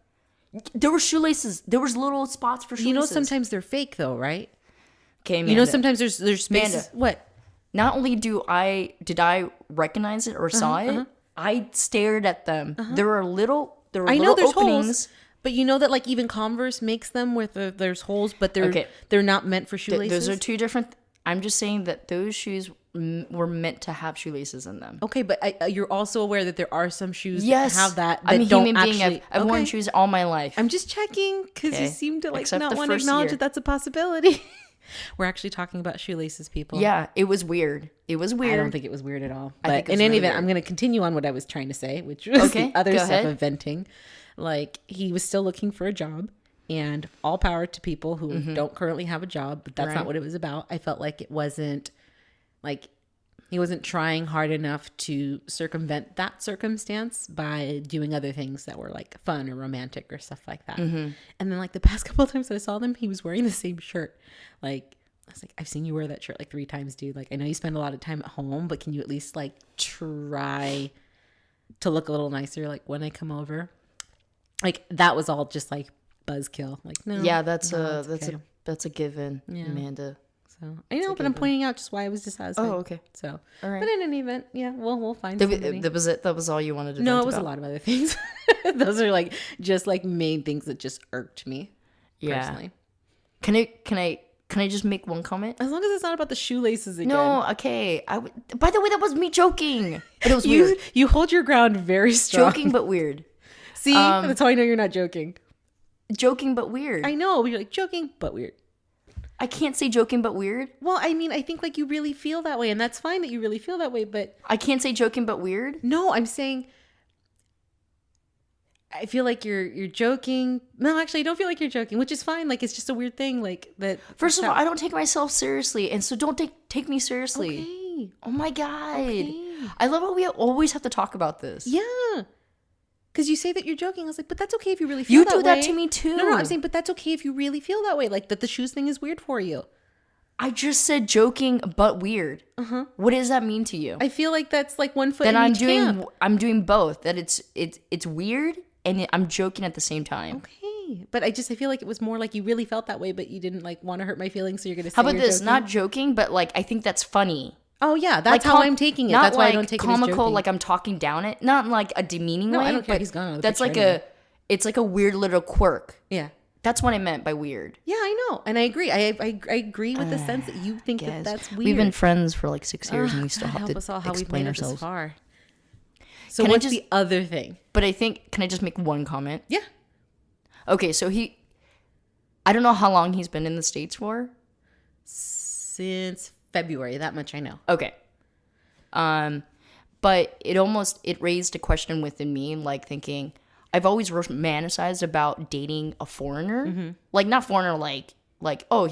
There were shoelaces. There was little spots for shoelaces. You know, sometimes they're fake though, right? Okay, Amanda. You know, sometimes there's spaces. Amanda. What? Not only did I recognize it or saw it, I stared at them. There were little there's openings. holes, but you know that like even Converse makes them with there's holes, but they're not meant for shoelaces. Those are two different. I'm just saying that those shoes were meant to have shoelaces in them. Okay, but you're also aware that there are some shoes Yes, that have that. I'm a don't human being. actually, I've worn shoes all my life. I'm just checking because you seem to like Except not the want to first acknowledge year. that that's a possibility. We're actually talking about shoelaces, people. Yeah, it was weird. It was weird. I don't think it was weird at all. I think But it in was any really event, weird. I'm going to continue on what I was trying to say, which was Okay, the other go stuff ahead. of venting. Like, he was still looking for a job, and all power to people who don't currently have a job, but that's Right. not what it was about. I felt like it wasn't, like, he wasn't trying hard enough to circumvent that circumstance by doing other things that were, like, fun or romantic or stuff like that. And then, like, the past couple of times that I saw them, he was wearing the same shirt. Like, I was like, I've seen you wear that shirt like 3 times, dude. Like, I know you spend a lot of time at home, but can you at least like try to look a little nicer like when I come over? Like, that was all just like buzzkill. Like, no. Yeah, that's okay. a given, Yeah. Amanda. So I know, but I'm pointing out just why I was dissatisfied. Oh, okay. So, All right. but in any event, yeah, we'll find somebody. That was it. That was all you wanted to. No, vent it was about? a lot of other things. Those are like just like main things that just irked me. Yeah. Personally. Can I just make one comment? As long as it's not about the shoelaces again. No, okay. By the way, that was me joking. But it was weird. You hold your ground very strong. Joking but weird. See, that's how I know you're not joking. Joking but weird. I know, but you're like joking, but weird. I can't say joking but weird. Well, I mean, I think like you really feel that way, and that's fine that you really feel that way, but I can't say joking but weird. no, I'm saying I feel like you're joking. No, actually, I don't feel like you're joking, which is fine. Like, it's just a weird thing. Like that. First of all, I don't take myself seriously, and so don't take me seriously. Okay. Oh my god. Okay. I love how we always have to talk about this. Yeah. Because you say that you're joking. I was like, but that's okay if you really feel You that do that way. to me too. No, I'm saying, but that's okay if you really feel that way. Like that the shoes thing is weird for you. I just said joking but weird. What does that mean to you? I feel like that's like one foot Then in each camp. I'm doing both. That it's weird and I'm joking at the same time. Okay. But I feel like it was more like you really felt that way, but you didn't like want to hurt my feelings, so you're going to say How about you're this? joking. Not joking, but like I think that's funny. Oh yeah, that's how I'm taking it. Not That's why like I don't take comical, it as joking. like I'm talking down it. Not in like a demeaning No, way. I don't care. But He's gone out of the that's picture like anyway. it's like a weird little quirk. Yeah. That's what I meant by weird. Yeah, I know. And I agree. I agree with the sense that you think that that's weird. We've been friends for like 6 years and we still have help to us all how we've explain made it this ourselves. far. So Can I what's just- the other thing? But I think, can I just make one comment? Yeah. Okay, so I don't know how long he's been in the States for. Since February, that much I know. Okay. But it raised a question within me, like thinking, I've always romanticized about dating a foreigner. Like, not foreigner, like, oh,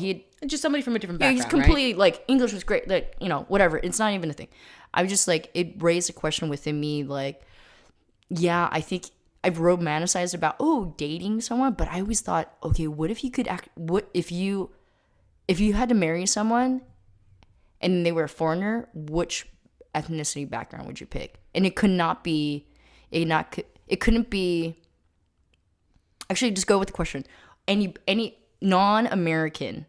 Just somebody from a different yeah, background, he's completely, like, English was great, like, whatever. It's not even a thing. I was just, like, it raised a question within me, like, yeah, I think I've romanticized about, dating someone, but I always thought, okay, what if you could what if you had to marry someone and they were a foreigner, which ethnicity background would you pick? And it couldn't be, actually just go with the question. Any non-American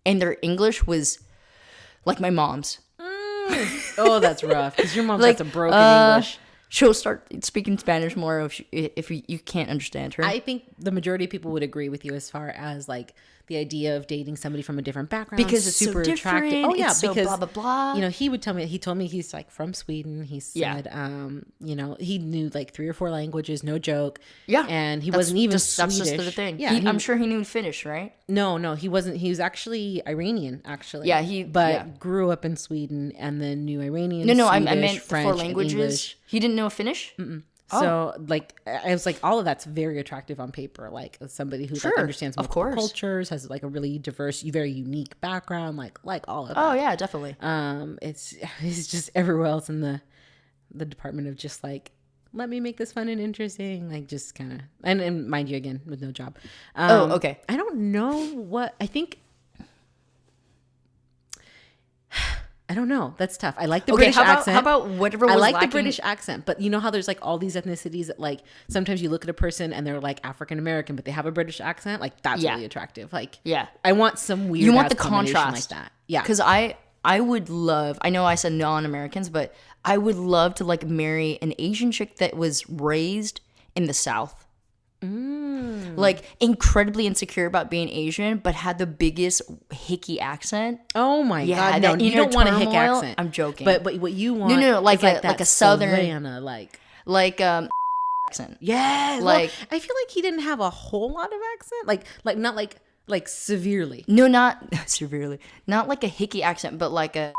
and their English was like my mom's. Oh, that's rough. Because your mom's Like, got some broken English. She'll start speaking Spanish more if you can't understand her. I think the majority of people would agree with you as far as like the idea of dating somebody from a different background because it's super so attractive. different. Oh yeah, it's so because blah blah blah. you know, he told me he's like from Sweden. He said, you know, he knew like 3 or 4 languages, no joke. Yeah, and he wasn't even that's Swedish. just the thing. Yeah, I'm sure he knew Finnish, right? No, he wasn't. He was actually Iranian, actually. Yeah, grew up in Sweden and then knew Iranian. No, Swedish, I meant French, the 4 and languages. English. He didn't know Finnish. So like I was like, all of that's very attractive on paper. Like somebody who like understands of multiple course. cultures, has like a really diverse, very unique background. Like all of that. Oh yeah, definitely. It's just everywhere else in the department of just like let me make this fun and interesting. Like just kind of, and mind you, again, with no job. Okay. I don't know what, I think, I don't know. That's tough. I like the British accent. How about whatever was I like lacking? the British accent, but you know how there's like all these ethnicities that like sometimes you look at a person and they're like African American, but they have a British accent. Like that's really attractive. Like I want some weird. You want the contrast like that. Yeah. Because I would love. I know I said non-Americans, but I would love to like marry an Asian chick that was raised in the South. Like incredibly insecure about being Asian, but had the biggest hickey accent. Oh my god! No, you don't want a hick accent. I'm joking. But what you want? No, like a southern Savannah, like accent. Yeah, like I feel like he didn't have a whole lot of accent. Like not like severely. No, not severely. Not like a hickey accent, but like a.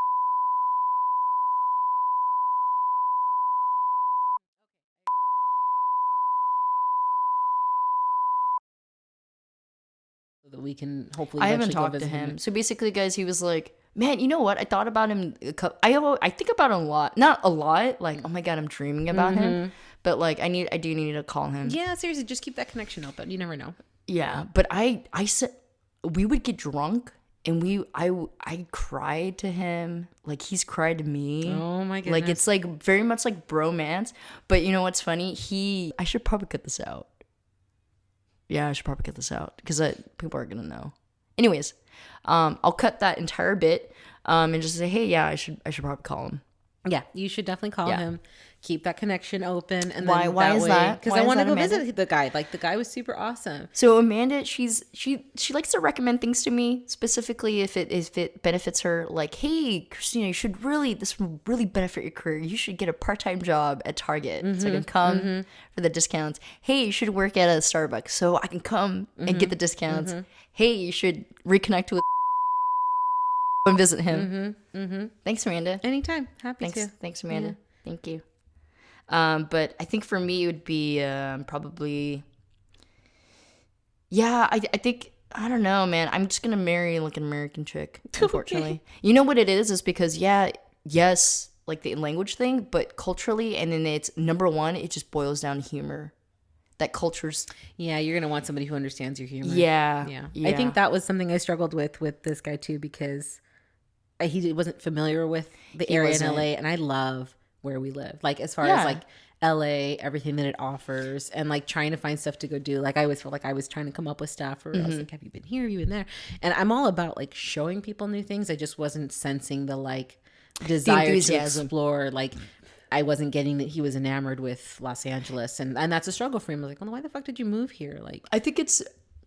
That we can hopefully. I haven't talked to him. So basically, guys, he was like, "Man, you know what? I thought about him. I think about him a lot. Not a lot. Like, oh my god, I'm dreaming about him. But like, I do need to call him. Yeah, seriously, just keep that connection open. You never know. Yeah, but I said we would get drunk and I cried to him like he's cried to me. Oh my goodness! Like it's like very much like bromance. But you know what's funny? I should probably cut this out. Yeah, I should probably cut this out because people are gonna know. Anyways, I'll cut that entire bit and just say, hey, yeah, I should probably call him. Yeah, you should definitely call him. Keep that connection open. And why is that? Because I want to go visit the guy. Like the guy was super awesome. So Amanda, she likes to recommend things to me, specifically if it benefits her. Like, hey, Christina, this will really benefit your career. You should get a part-time job at Target so I can come for the discounts. Hey, you should work at a Starbucks so I can come and get the discounts. Hey, you should reconnect with and visit him. Thanks, Amanda. Anytime. Happy to. Thanks, Amanda. Yeah. Thank you. But I think for me it would be probably. Yeah, I think I don't know, man. I'm just gonna marry like an American chick. Unfortunately, you know what it is because yes, like the language thing, but culturally, and then it's number one. It just boils down to humor. That culture's. Yeah, you're gonna want somebody who understands your humor. Yeah. I think that was something I struggled with this guy too because he wasn't familiar with the area in LA, and I love where we live. Like as far as like LA, everything that it offers, and like trying to find stuff to go do. Like I always felt like I was trying to come up with stuff, or I was like, have you been here? Have you been there? And I'm all about like showing people new things. I just wasn't sensing the like desire to explore. Like I wasn't getting that he was enamored with Los Angeles, and that's a struggle for him. I was like, well, why the fuck did you move here? Like I think it's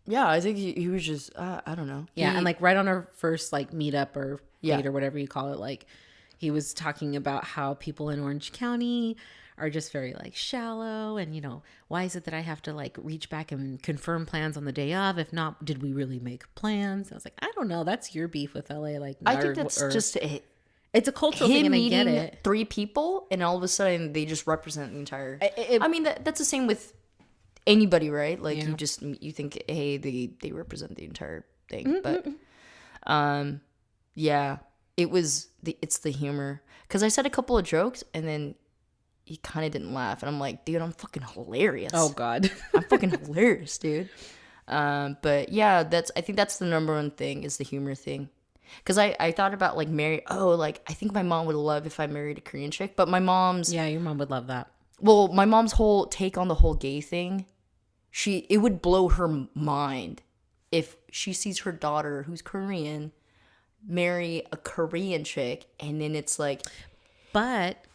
I think he was just I don't know. And like right on our first like meetup or date or whatever you call it, like he was talking about how people in Orange County are just very like shallow, and you know, why is it that I have to like reach back and confirm plans on the day of? If not, did we really make plans? I was like, I don't know, that's your beef with LA. Like I think that's just it's a cultural thing, and I get it. 3 people and all of a sudden they just represent the entire I mean that's the same with anybody, right? Like you think, hey, they represent the entire thing. But it's the humor, because I said a couple of jokes and then he kind of didn't laugh, and I'm like, dude, I'm fucking hilarious. Oh god. I'm fucking hilarious, dude. But yeah, I think that's the number one thing, is the humor thing. Because I thought about like I think my mom would love if I married a Korean chick, but my mom's your mom would love that. Well, my mom's whole take on the whole gay thing, it would blow her mind if she sees her daughter, who's Korean, marry a Korean chick, and then it's like, but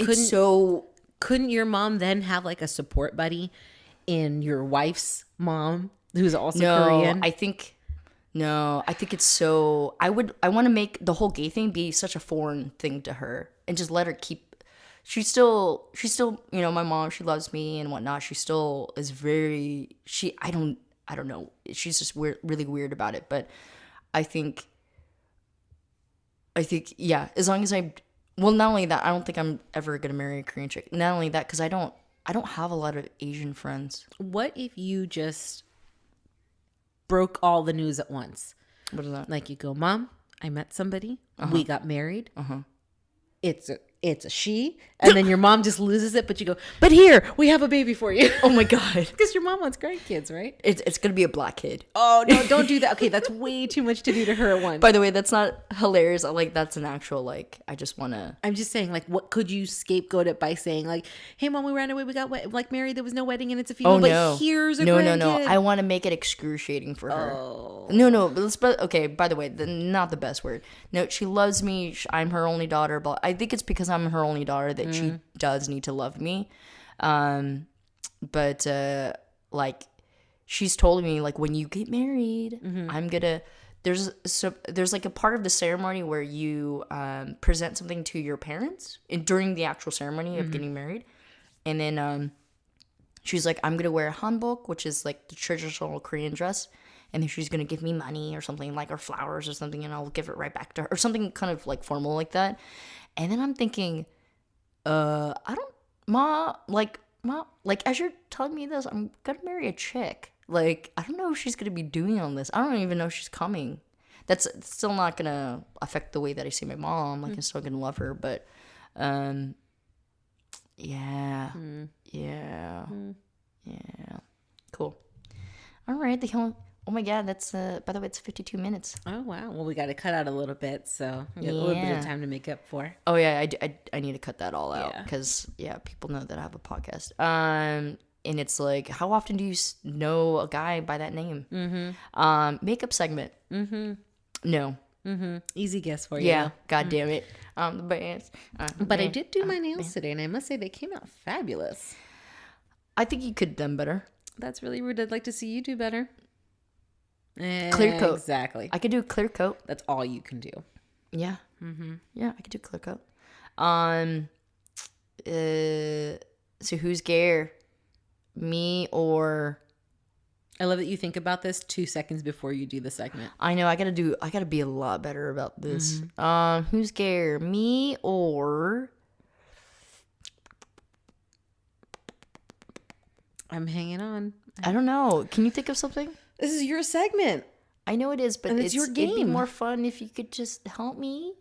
couldn't your mom then have like a support buddy in your wife's mom who's also Korean? I think it's so I want to make the whole gay thing be such a foreign thing to her, and just let her keep. She's still, you know, my mom, she loves me and whatnot. She still is I don't know. She's just really weird about it. But I think, yeah, as long as not only that, I don't think I'm ever going to marry a Korean chick. Not only that, because I don't have a lot of Asian friends. What if you just broke all the news at once? What is that? Like you go, Mom, I met somebody. We got married. it's a she, and then your mom just loses it, but you go, but here, we have a baby for you. Oh my God. Because your mom wants grandkids, right? It's going to be a black kid. Oh, no, don't do that. Okay, that's way too much to do to her at once. By the way, that's not hilarious. Like, that's an actual, like, I just want to... I'm just saying, like, what could you scapegoat it by saying, like, hey, mom, we ran away, we got married, there was no wedding, and it's a female, but here's a grandkid. No. I want to make it excruciating for her. Oh. No. But okay, by the way, not the best word. No, she loves me. I'm her only daughter, but I think it's because I'm her only daughter that she does need to love me. But like, she's told me, like, when you get married, I'm gonna... There's like a part of the ceremony where you present something to your parents during the actual ceremony of getting married. And then she's like, I'm going to wear a hanbok, which is like the traditional Korean dress. And then she's going to give me money or something, like, or flowers or something, and I'll give it right back to her, or something kind of like formal like that. And then I'm thinking, Ma, as you're telling me this, I'm going to marry a chick. Like, I don't know if she's going to be doing on this. I don't even know if she's coming. That's still not going to affect the way that I see my mom. Like, I'm still going to love her. But, yeah. Cool. All right. Oh, my God. That's, by the way, it's 52 minutes. Oh, wow. Well, we got to cut out a little bit. So we got a little bit of time to make up for. Oh, yeah. I need to cut that all out. Because, people know that I have a podcast. And it's like, how often do you know a guy by that name? Makeup segment. No. Easy guess for you. Yeah. God damn it. The bands. But I did do my nails today, and I must say they came out fabulous. I think you could have done better. That's really rude. I'd like to see you do better. Clear coat. Exactly. I could do a clear coat. That's all you can do. Yeah. Yeah, I could do clear coat. So who's gayer? Me or... I love that you think about this 2 seconds before you do the segment. I know. I gotta be a lot better about this. Who's gayer? Me or... I'm hanging on. I don't know. Can you think of something? This is your segment. I know it is, but it's your game. It'd be more fun if you could just help me.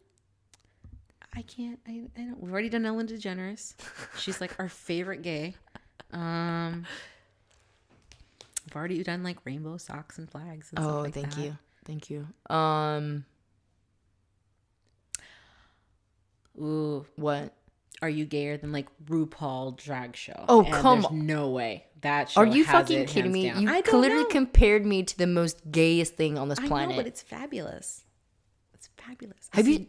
I can't. I don't. We've already done Ellen DeGeneres. She's like our favorite gay. I've already done like rainbow socks and flags and stuff like that. Thank you. Ooh, what? Are you gayer than like RuPaul drag show? Oh, come on. No way. That show. Are you fucking kidding me? Down. You literally compared me to the most gayest thing on this planet. I know, but it's fabulous. It's fabulous. Have you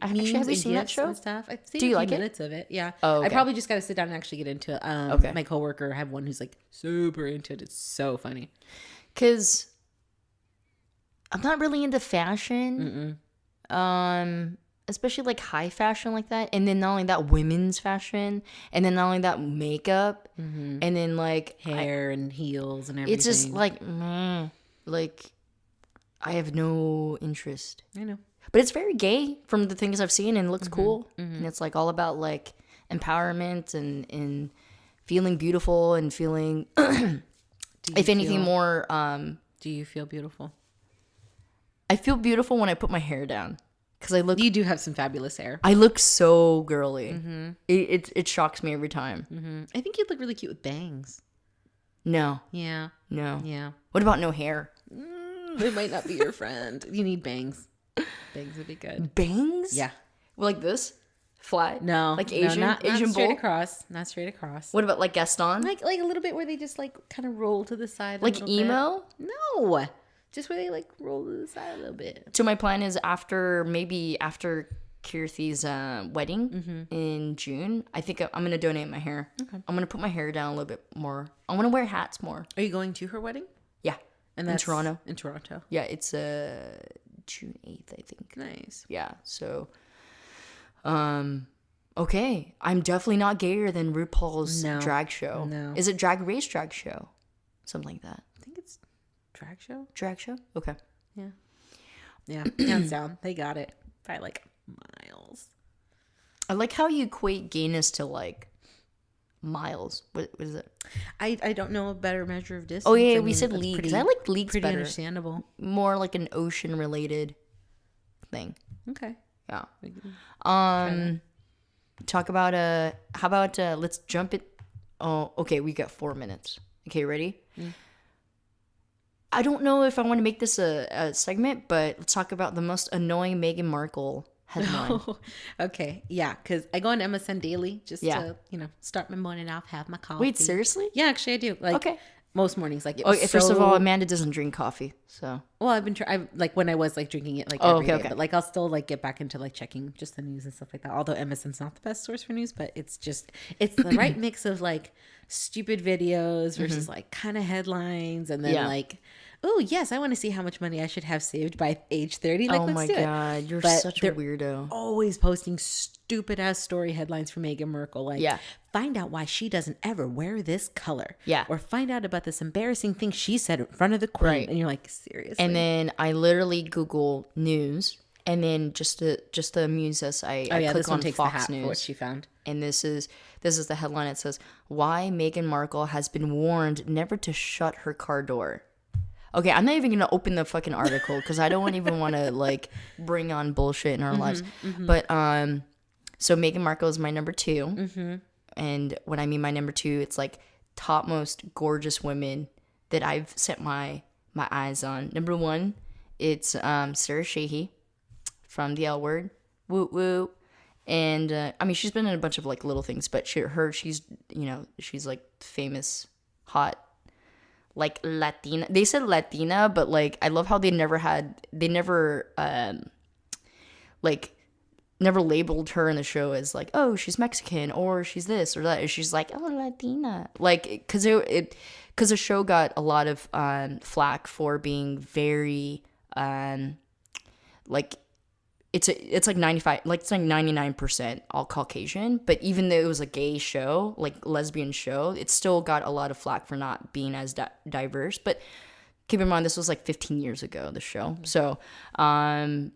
seen that show? Stuff. I've seen Do you a few like minutes of it. Yeah. Oh, okay. I probably just got to sit down and actually get into it. Okay. My coworker, I have one who's like super into it. It's so funny. Because I'm not really into fashion. Especially like high fashion like that. And then not only that, women's fashion. And then not only that, makeup. And then like hair and heels and everything. It's just like, meh. Like, I have no interest. I know. But it's very gay from the things I've seen, and it looks cool. And it's like all about like empowerment and feeling beautiful and feeling, if anything more. Do you feel beautiful? I feel beautiful when I put my hair down. Because you do have some fabulous hair. I look so girly. It shocks me every time. I think you'd look really cute with bangs. No. Yeah. No. Yeah. What about no hair? They might not be your friend. You need bangs. Bangs would be good. Bangs? Yeah. Well, like this? Flat? No. Like Asian? Not Asian straight bowl? across. Not straight across. What about like Gaston? Like a little bit where they just like kind of roll to the side. Like emo? Bit. No. Just where they like roll to the side a little bit. So my plan is after Kirthy's wedding in June, I think I'm going to donate my hair. Okay. I'm going to put my hair down a little bit more. I want to wear hats more. Are you going to her wedding? Yeah. And that's in Toronto. In Toronto. Yeah, it's June 8th, I think. Nice. Yeah, so okay. I'm definitely not gayer than RuPaul's drag show. No. Is it Drag Race drag show? Something like that. I think it's drag show. Drag show? Okay. Yeah. Yeah. Hands down. They got it by like miles. I like how you equate gayness to like miles. What is it? I don't know a better measure of distance. Oh yeah, we said leagues. I like leagues pretty better. Understandable. More like an ocean related thing. Okay. Yeah. talk about how about let's jump it. Oh, okay, we got 4 minutes. Okay, ready? I don't know if I want to make this a segment, but let's talk about the most annoying Meghan Markle headline. Okay, yeah, because I go on MSN daily just to, start my morning off, have my coffee. Wait, seriously? Yeah, actually I do. Like, okay. Most mornings, like, first of all, Amanda doesn't drink coffee, so. Well, I've been trying, like, when I was, like, drinking it, like, every day. But, like, I'll still, like, get back into, like, checking just the news and stuff like that. Although MSN's not the best source for news, but it's the right mix of, like, stupid videos versus, like, kind of headlines. And then, like, oh, yes, I want to see how much money I should have saved by age 30. Like, let's do it. Oh, my God. You're such a weirdo. Always posting stupid-ass story headlines for Meghan Markle. Like, find out why she doesn't ever wear this color. Yeah. Or find out about this embarrassing thing she said in front of the queen. Right. And you're like, seriously? And then I literally Google news. And then just to amuse us, I click on Fox News. What she found. And this is the headline. It says, why Meghan Markle has been warned never to shut her car door. Okay, I'm not even going to open the fucking article because I don't even want to, like, bring on bullshit in our lives. But, so Meghan Markle is my number 2. And when I mean my number 2, it's, like, top most gorgeous women that I've set my eyes on. Number 1, it's Sarah Shahi from The L Word. Woo woo. And, I mean, she's been in a bunch of, like, little things, but she's, she's, like, famous, hot, like Latina. They said Latina, but like I love how they never labeled her in the show as like, oh, she's Mexican or she's this or that. She's like, oh, Latina. Like because the show got a lot of flack for being very like it's like 95, like it's like 99% all Caucasian. But even though it was a gay show, like lesbian show, it still got a lot of flack for not being as diverse. But keep in mind, this was like 15 years ago, the show. So, yeah,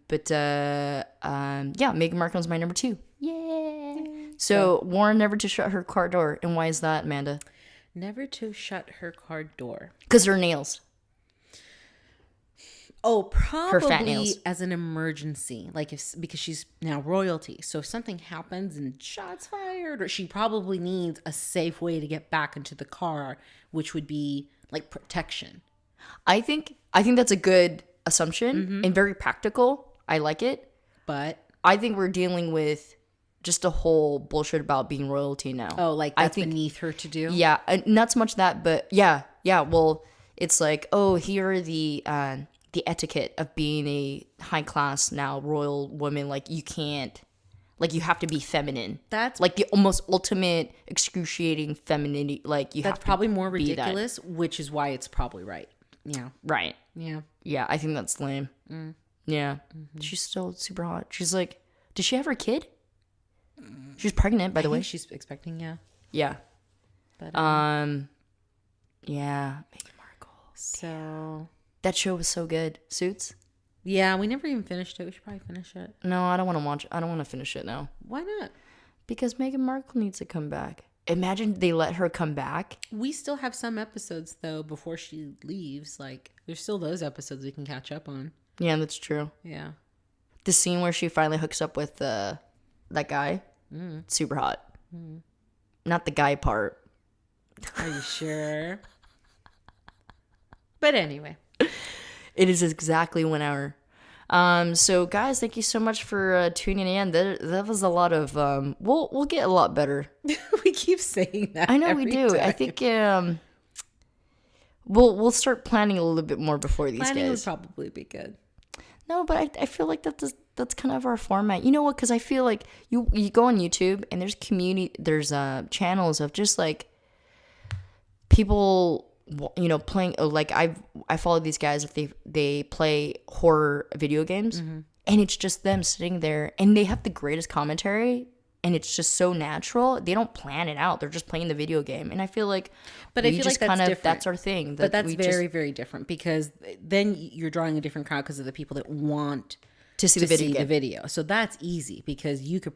Meghan Markle's my number 2. Yeah. So warn never to shut her car door. And why is that, Amanda? Never to shut her car door. Because her nails. Oh, probably as an emergency, like because she's now royalty. So if something happens and shots fired, or she probably needs a safe way to get back into the car, which would be like protection. I think that's a good assumption and very practical. I like it, but I think we're dealing with just a whole bullshit about being royalty now. Oh, like that's beneath her to do. Yeah, not so much that, but yeah. Well, it's like, oh, here are the etiquette of being a high class now royal woman. Like you can't, like you have to be feminine. That's like the almost ultimate excruciating femininity. Like you have to probably more ridiculous, which is why it's probably right. Yeah. Right. Yeah. Yeah. I think that's lame. Yeah. She's still super hot. She's like, did she have her kid? She's pregnant, by the way. She's expecting. Yeah. Yeah. But, yeah. Meghan Markle. So. That show was so good. Suits? Yeah, we never even finished it. We should probably finish it. No, I don't want to watch it. I don't want to finish it now. Why not? Because Meghan Markle needs to come back. Imagine they let her come back. We still have some episodes, though, before she leaves. Like, there's still those episodes we can catch up on. Yeah, that's true. Yeah. The scene where she finally hooks up with that guy. Super hot. Not the guy part. Are you sure? But anyway. It is exactly 1 hour. So guys, thank you so much for tuning in. That was a lot of we'll get a lot better. We keep saying that. I know we do. Time. I think we'll start planning a little bit more before these planning guys. Would probably be good. No, but I feel like that's kind of our format. You know what? Because I feel like you go on YouTube and there's channels of just like people, playing, like I follow these guys if they play horror video games, and it's just them sitting there and they have the greatest commentary and it's just so natural. They don't plan it out. They're just playing the video game. And I feel like that's our thing. But that's very, very different because then you're drawing a different crowd because of the people that want to see the video. So that's easy because you could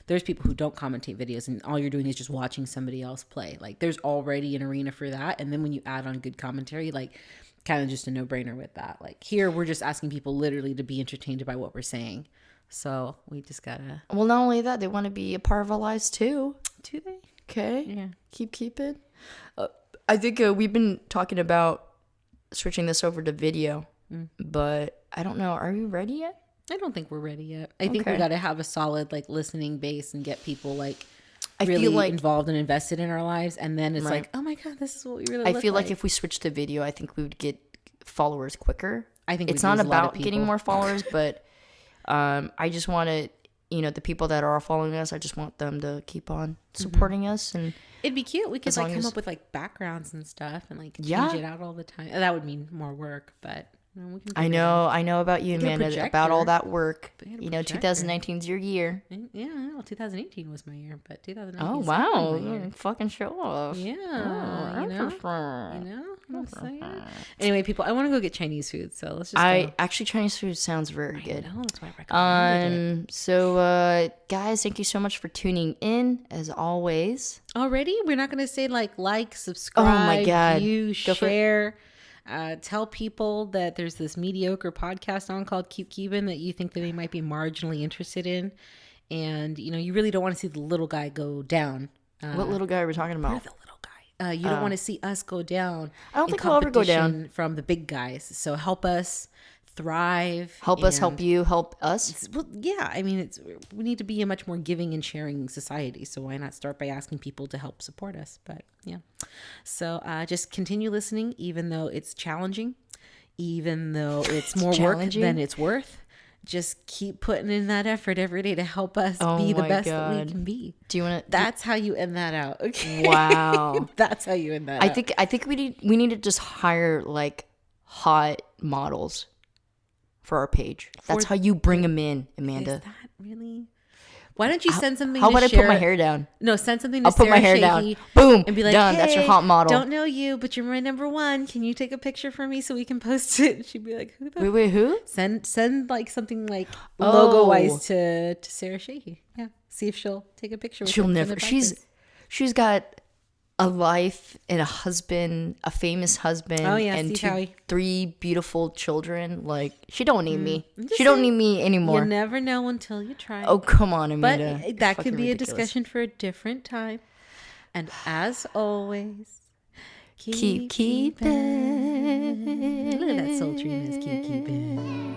there's people who don't commentate videos and all you're doing is just watching somebody else play. Like there's already an arena for that. And then when you add on good commentary, like kind of just a no-brainer with that. Like here, we're just asking people literally to be entertained by what we're saying. So we just gotta. Well, not only that, they want to be a part of our lives too. Do they? Okay. Yeah. Keep keeping. I think we've been talking about switching this over to video, but I don't know. Are we ready yet? I don't think we're ready yet. I think we got to have a solid like listening base and get people like I really feel like, involved and invested in our lives, and then it's like, oh my god, this is what we really. I feel like if we switch to video, I think we would get followers quicker. I think it's not about getting more followers, but I just want to, the people that are following us, I just want them to keep on supporting us, and it'd be cute. We could like come up with like backgrounds and stuff, and like change it out all the time. That would mean more work, but. We can I know about you, Amanda, about all that work. 2019 is your year. Yeah, well, 2018 was my year, but 2019. Oh wow, fucking show off. Yeah, you know. Anyway, people, I want to go get Chinese food, so let's just. Actually, Chinese food sounds very good. I know, that's why I recommended it. So, guys, thank you so much for tuning in. As always. Already, we're not going to say like, subscribe, oh my God, view, share. Tell people that there's this mediocre podcast on called Keep Keepin that you think that they might be marginally interested in. And, you really don't want to see the little guy go down. What little guy are we talking about? The little guy. You don't want to see us go down. I don't think he'll ever go down. From the big guys. So help us thrive. Help us, help you, help us. Well, yeah. I mean, we need to be a much more giving and sharing society. So why not start by asking people to help support us? But yeah. So just continue listening, even though it's challenging, even though it's more work than it's worth. Just keep putting in that effort every day to help us be the best that we can be. Do you want to? That's how you end that out. Okay. Wow. That's how you end that out. I think we need to just hire like hot models for our page. That's how you bring them in, Amanda. Is that really? Why don't you send something how about I put my hair down? No, send something to I'll put my hair down. Boom. And be like, done. Hey, that's your hot model. Don't know you, but you're my number one. Can you take a picture for me so we can post it? She'd be like, wait, who? Send like something like logo-wise to Sarah Sheehy. Yeah. See if she'll take a picture with She'll never. She's got a life and a husband, a famous husband, and 3 beautiful children. Like, she don't need me. She don't need me anymore. You never know until you try. Oh, come on, Amanda. But that could be ridiculous. A discussion for a different time. And as always, keep keeping. Look at that sultriness. Keep keeping.